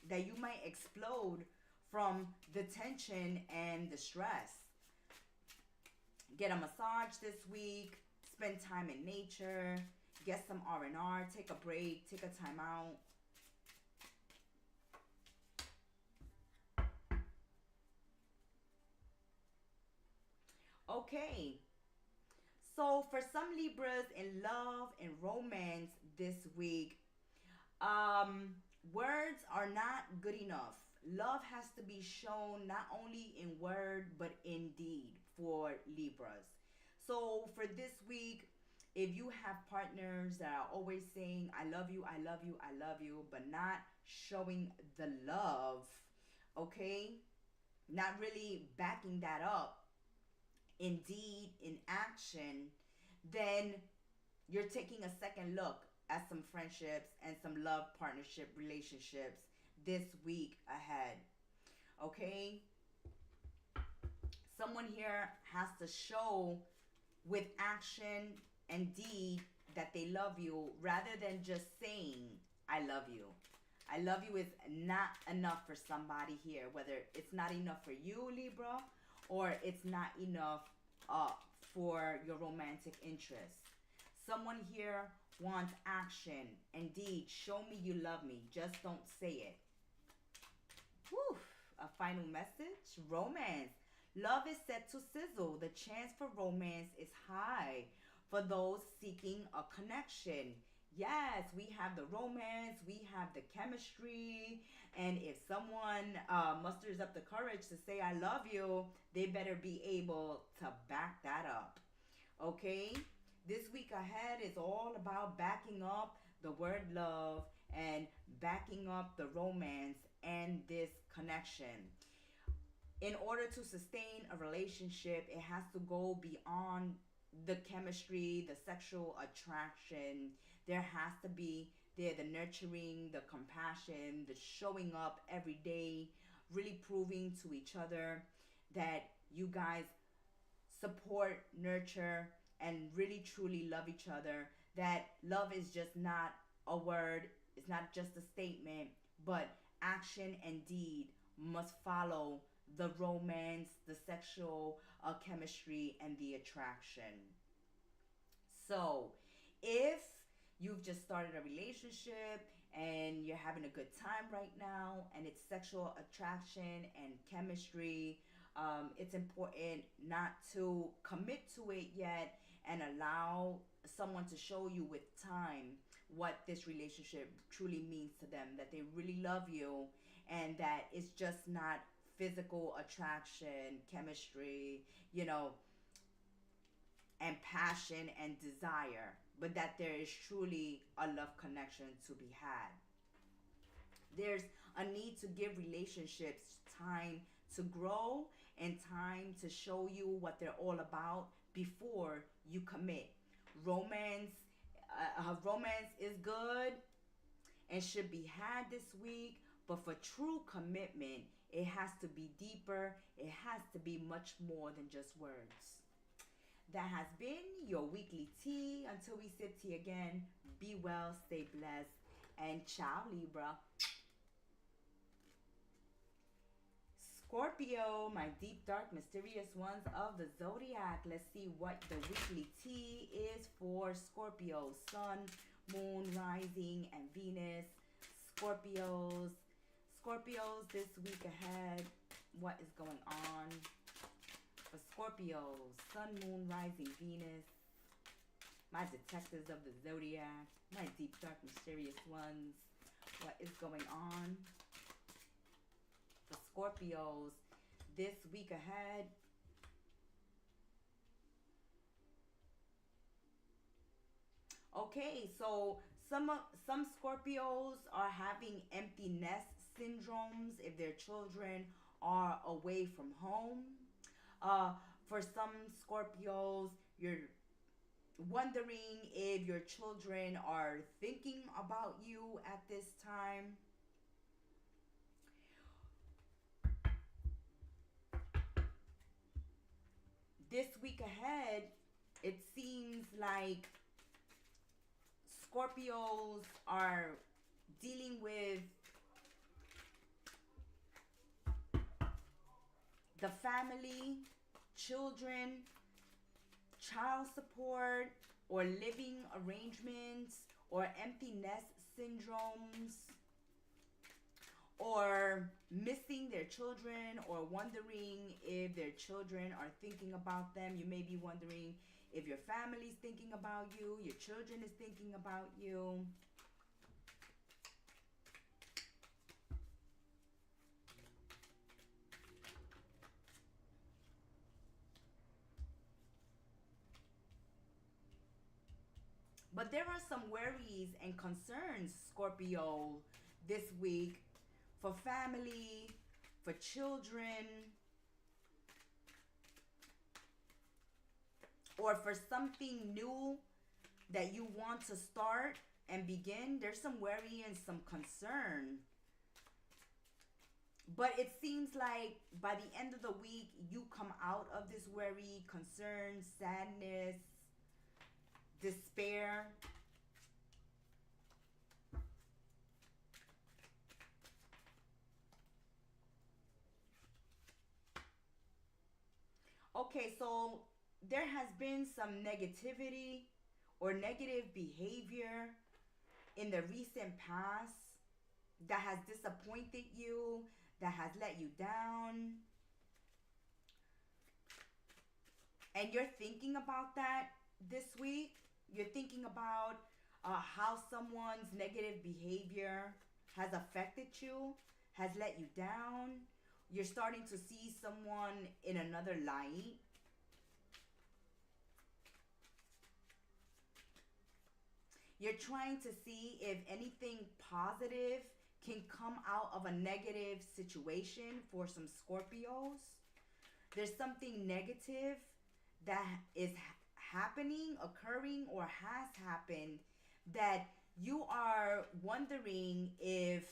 Speaker 1: that you might explode from the tension and the stress. Get a massage this week, spend time in nature, get some R&R, take a break, take a time out. Okay, so for some Libras in love and romance this week, words are not good enough. Love has to be shown not only in word but in deed for Libras. So for this week, if you have partners that are always saying, I love you, I love you, I love you, but not showing the love, okay? Not really backing that up in deed, in action, then you're taking a second look at some friendships and some love partnership relationships this week ahead. Okay? Someone here has to show with action and deed that they love you, rather than just saying, I love you. I love you is not enough for somebody here, whether it's not enough for you, Libra, or it's not enough for your romantic interest. Someone here wants action. Indeed, show me you love me. Just don't say it. Whew. A final message. Romance. Love is set to sizzle. The chance for romance is high for those seeking a connection. Yes, we have the romance, we have the chemistry, and if someone musters up the courage to say I love you, they better be able to back that up. Okay? This week ahead is all about backing up the word love and backing up the romance and this connection. In order to sustain a relationship, it has to go beyond the chemistry, the sexual attraction. There has to be the nurturing, the compassion, the showing up every day, really proving to each other that you guys support, nurture, and really truly love each other. That love is just not a word, it's not just a statement, but action and deed must follow the romance, the sexual chemistry, and the attraction. So, if you've just started a relationship and you're having a good time right now, and it's sexual attraction and chemistry, it's important not to commit to it yet and allow someone to show you with time what this relationship truly means to them, that they really love you, and that it's just not physical attraction, chemistry, and passion and desire, but that there is truly a love connection to be had. There's a need to give relationships time to grow and time to show you what they're all about before you commit. Romance is good and should be had this week, but for true commitment, it has to be deeper. It has to be much more than just words. That has been your weekly tea. Until we sip tea again, be well, stay blessed, and ciao, Libra. Scorpio, my deep, dark, mysterious ones of the zodiac. Let's see what the weekly tea is for Scorpio. Sun, Moon, Rising, and Venus. Scorpios. Scorpios this week ahead. What is going on for Scorpios? Sun, Moon, Rising, Venus. My detectives of the zodiac. My deep, dark, mysterious ones. What is going on for Scorpios this week ahead? Okay, so some Scorpios are having empty nest syndromes if their children are away from home. For some Scorpios, you're wondering if your children are thinking about you at this time. This week ahead, it seems like Scorpios are dealing with the family, children, child support, or living arrangements, or empty nest syndromes, or missing their children, or wondering if their children are thinking about them. You may be wondering if your family's thinking about you, your children is thinking about you. But there are some worries and concerns, Scorpio, this week for family, for children, or for something new that you want to start and begin. There's some worry and some concern. But it seems like by the end of the week, you come out of this worry, concern, sadness, despair. Okay, so there has been some negativity or negative behavior in the recent past that has disappointed you, that has let you down. And you're thinking about that this week. You're thinking about how someone's negative behavior has affected you, has let you down. You're starting to see someone in another light. You're trying to see if anything positive can come out of a negative situation for some Scorpios. There's something negative that is happening, occurring, or has happened that you are wondering if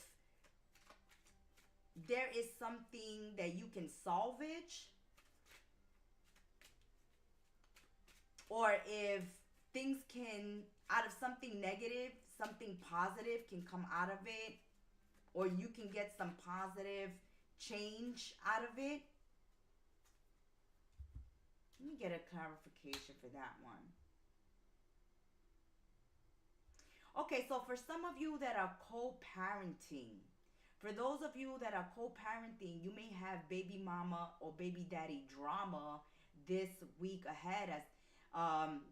Speaker 1: there is something that you can salvage, or if things can, out of something negative, something positive can come out of it, or you can get some positive change out of it. Let me get a clarification for that one. Okay, so for some of you that are co-parenting, for those of you that are co-parenting, you may have baby mama or baby daddy drama this week ahead, as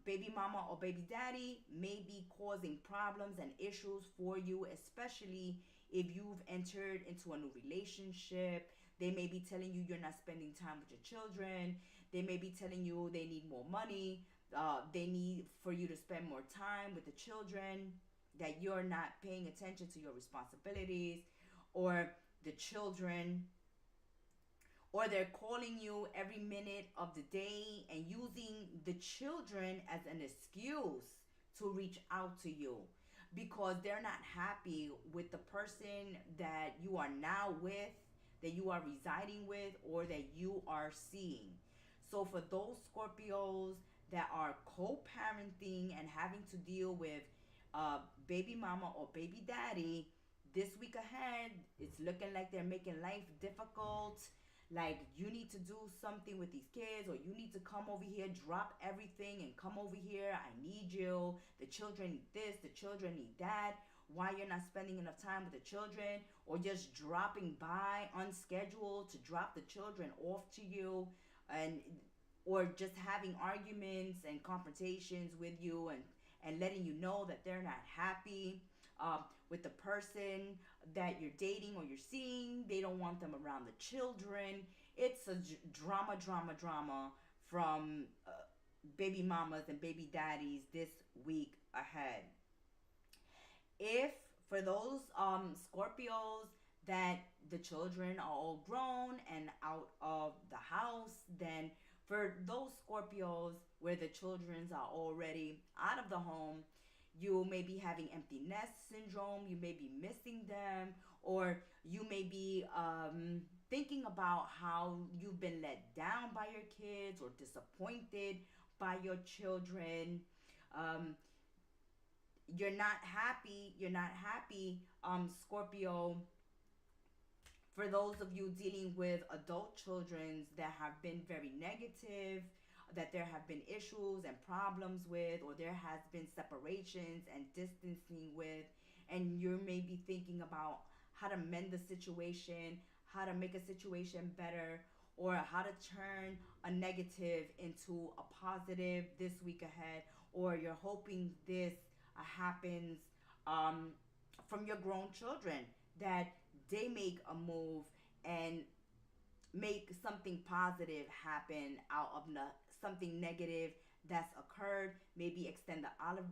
Speaker 1: baby mama or baby daddy may be causing problems and issues for you, especially if you've entered into a new relationship. They may be telling you you're not spending time with your children. They may be telling you they need more money. They need for you to spend more time with the children, that you're not paying attention to your responsibilities, or the children, or they're calling you every minute of the day and using the children as an excuse to reach out to you because they're not happy with the person that you are now with, that you are residing with, or that you are seeing. So for those Scorpios that are co-parenting and having to deal with baby mama or baby daddy, this week ahead, it's looking like they're making life difficult. like you need to do something with these kids, or you need to come over here, drop everything and come over here. I need you. The children need this, the children need that. Why you're not spending enough time with the children, or just dropping by unscheduled to drop the children off to you, and or just having arguments and confrontations with you, and letting you know that they're not happy with the person that you're dating or you're seeing. They don't want them around the children. It's a drama from baby mamas and baby daddies this week ahead. If for those Scorpios that the children are all grown and out of the house, then for those Scorpios where the children are already out of the home, you may be having empty nest syndrome. You may be missing them, or you may be thinking about how you've been let down by your kids or disappointed by your children. You're not happy. Scorpio. For those of you dealing with adult children that have been very negative, that there have been issues and problems with, or there has been separations and distancing with, and you may be thinking about how to mend the situation, how to make a situation better, or how to turn a negative into a positive this week ahead, or you're hoping this happens from your grown children, that they make a move and make something positive happen out of something negative that's occurred. Maybe extend the olive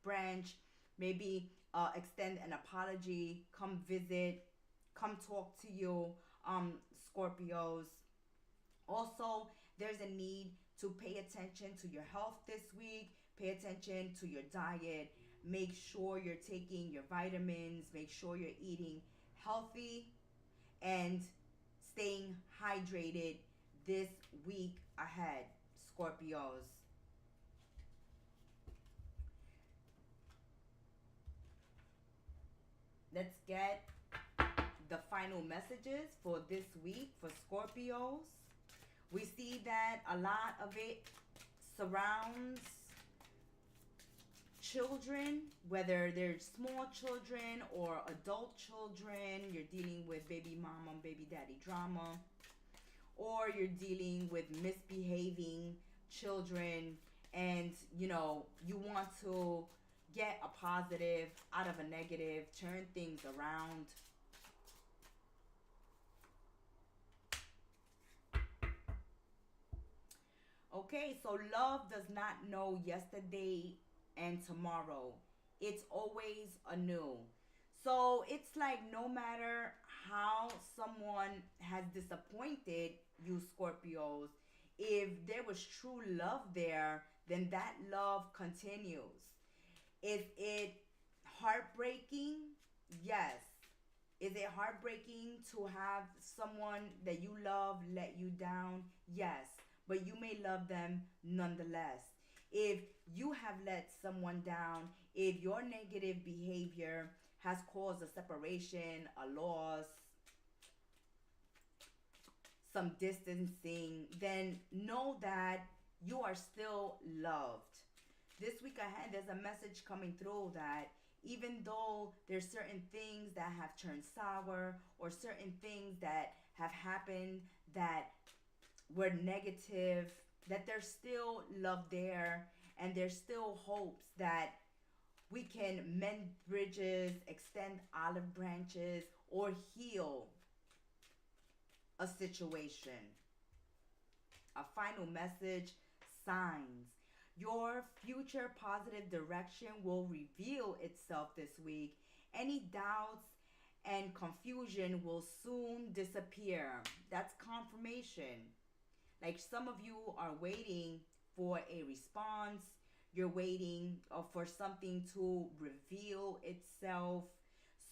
Speaker 1: branch, maybe extend an apology, come visit, come talk to you, Scorpios. Also, there's a need to pay attention to your health this week. Pay attention to your diet. Make sure you're taking your vitamins. Make sure you're eating healthy and staying hydrated this week ahead, Scorpios. Let's get the final messages for this week for Scorpios. We see that a lot of it surrounds children, whether they're small children or adult children. You're dealing with baby mama and baby daddy drama, or you're dealing with misbehaving children, and you want to get a positive out of a negative, turn things around. Okay, so love does not know yesterday and tomorrow. It's always anew. So it's like no matter how someone has disappointed you, Scorpios, if there was true love there, then that love continues. Is it heartbreaking? Yes. Is it heartbreaking to have someone that you love let you down? Yes. But you may love them nonetheless. If you have let someone down, if your negative behavior has caused a separation, a loss, some distancing, then know that you are still loved. This week ahead, there's a message coming through that even though there's certain things that have turned sour, or certain things that have happened that were negative, that there's still love there, and there's still hopes that we can mend bridges, extend olive branches, or heal a situation. A final message: signs. Your future positive direction will reveal itself this week. Any doubts and confusion will soon disappear. That's confirmation. Like some of you are waiting for a response. You're waiting for something to reveal itself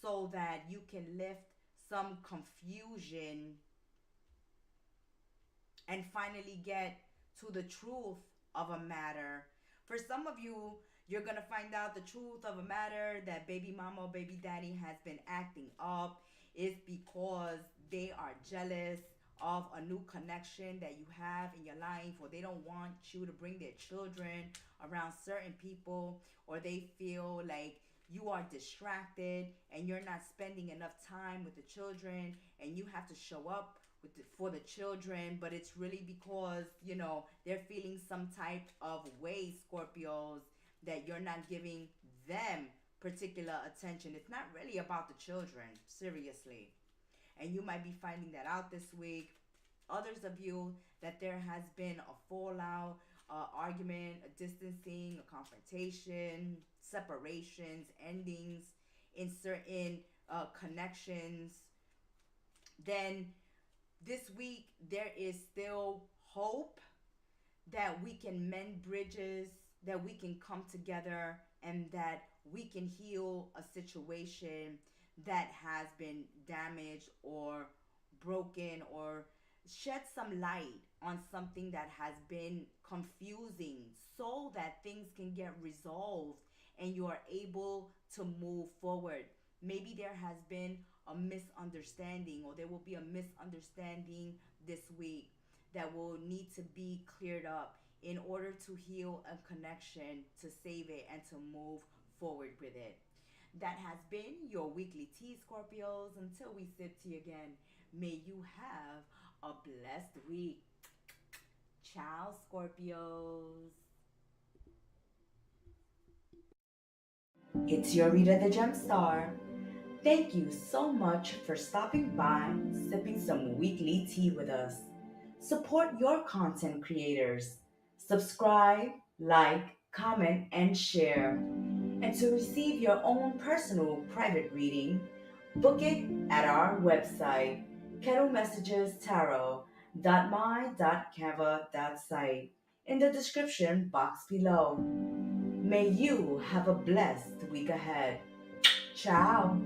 Speaker 1: so that you can lift some confusion and finally get to the truth of a matter. For some of you, you're going to find out the truth of a matter that baby mama or baby daddy has been acting up is because they are jealous of a new connection that you have in your life, or they don't want you to bring their children around certain people, or they feel like you are distracted and you're not spending enough time with the children, and you have to show up for the children, but it's really because they're feeling some type of way, Scorpios, that you're not giving them particular attention. It's not really about the children, seriously. And you might be finding that out this week. Others of you, that there has been a fallout, argument, a distancing, a confrontation, separations, endings in certain connections. Then this week there is still hope that we can mend bridges, that we can come together, and that we can heal a situation that has been damaged or broken, or shed some light on something that has been confusing, so that things can get resolved and you are able to move forward. Maybe there has been a misunderstanding, or there will be a misunderstanding this week that will need to be cleared up in order to heal a connection, to save it, and to move forward with it. That has been your weekly tea, Scorpios. Until we sip tea again, may you have a blessed week. Ciao, Scorpios. It's your Rita the Gemstar. Thank you so much for stopping by, sipping some weekly tea with us. Support your content creators. Subscribe, like, comment, and share. And to receive your own personal private reading, book it at our website, kettlemessagestarot.my.canva.site, in the description box below. May you have a blessed week ahead. Ciao!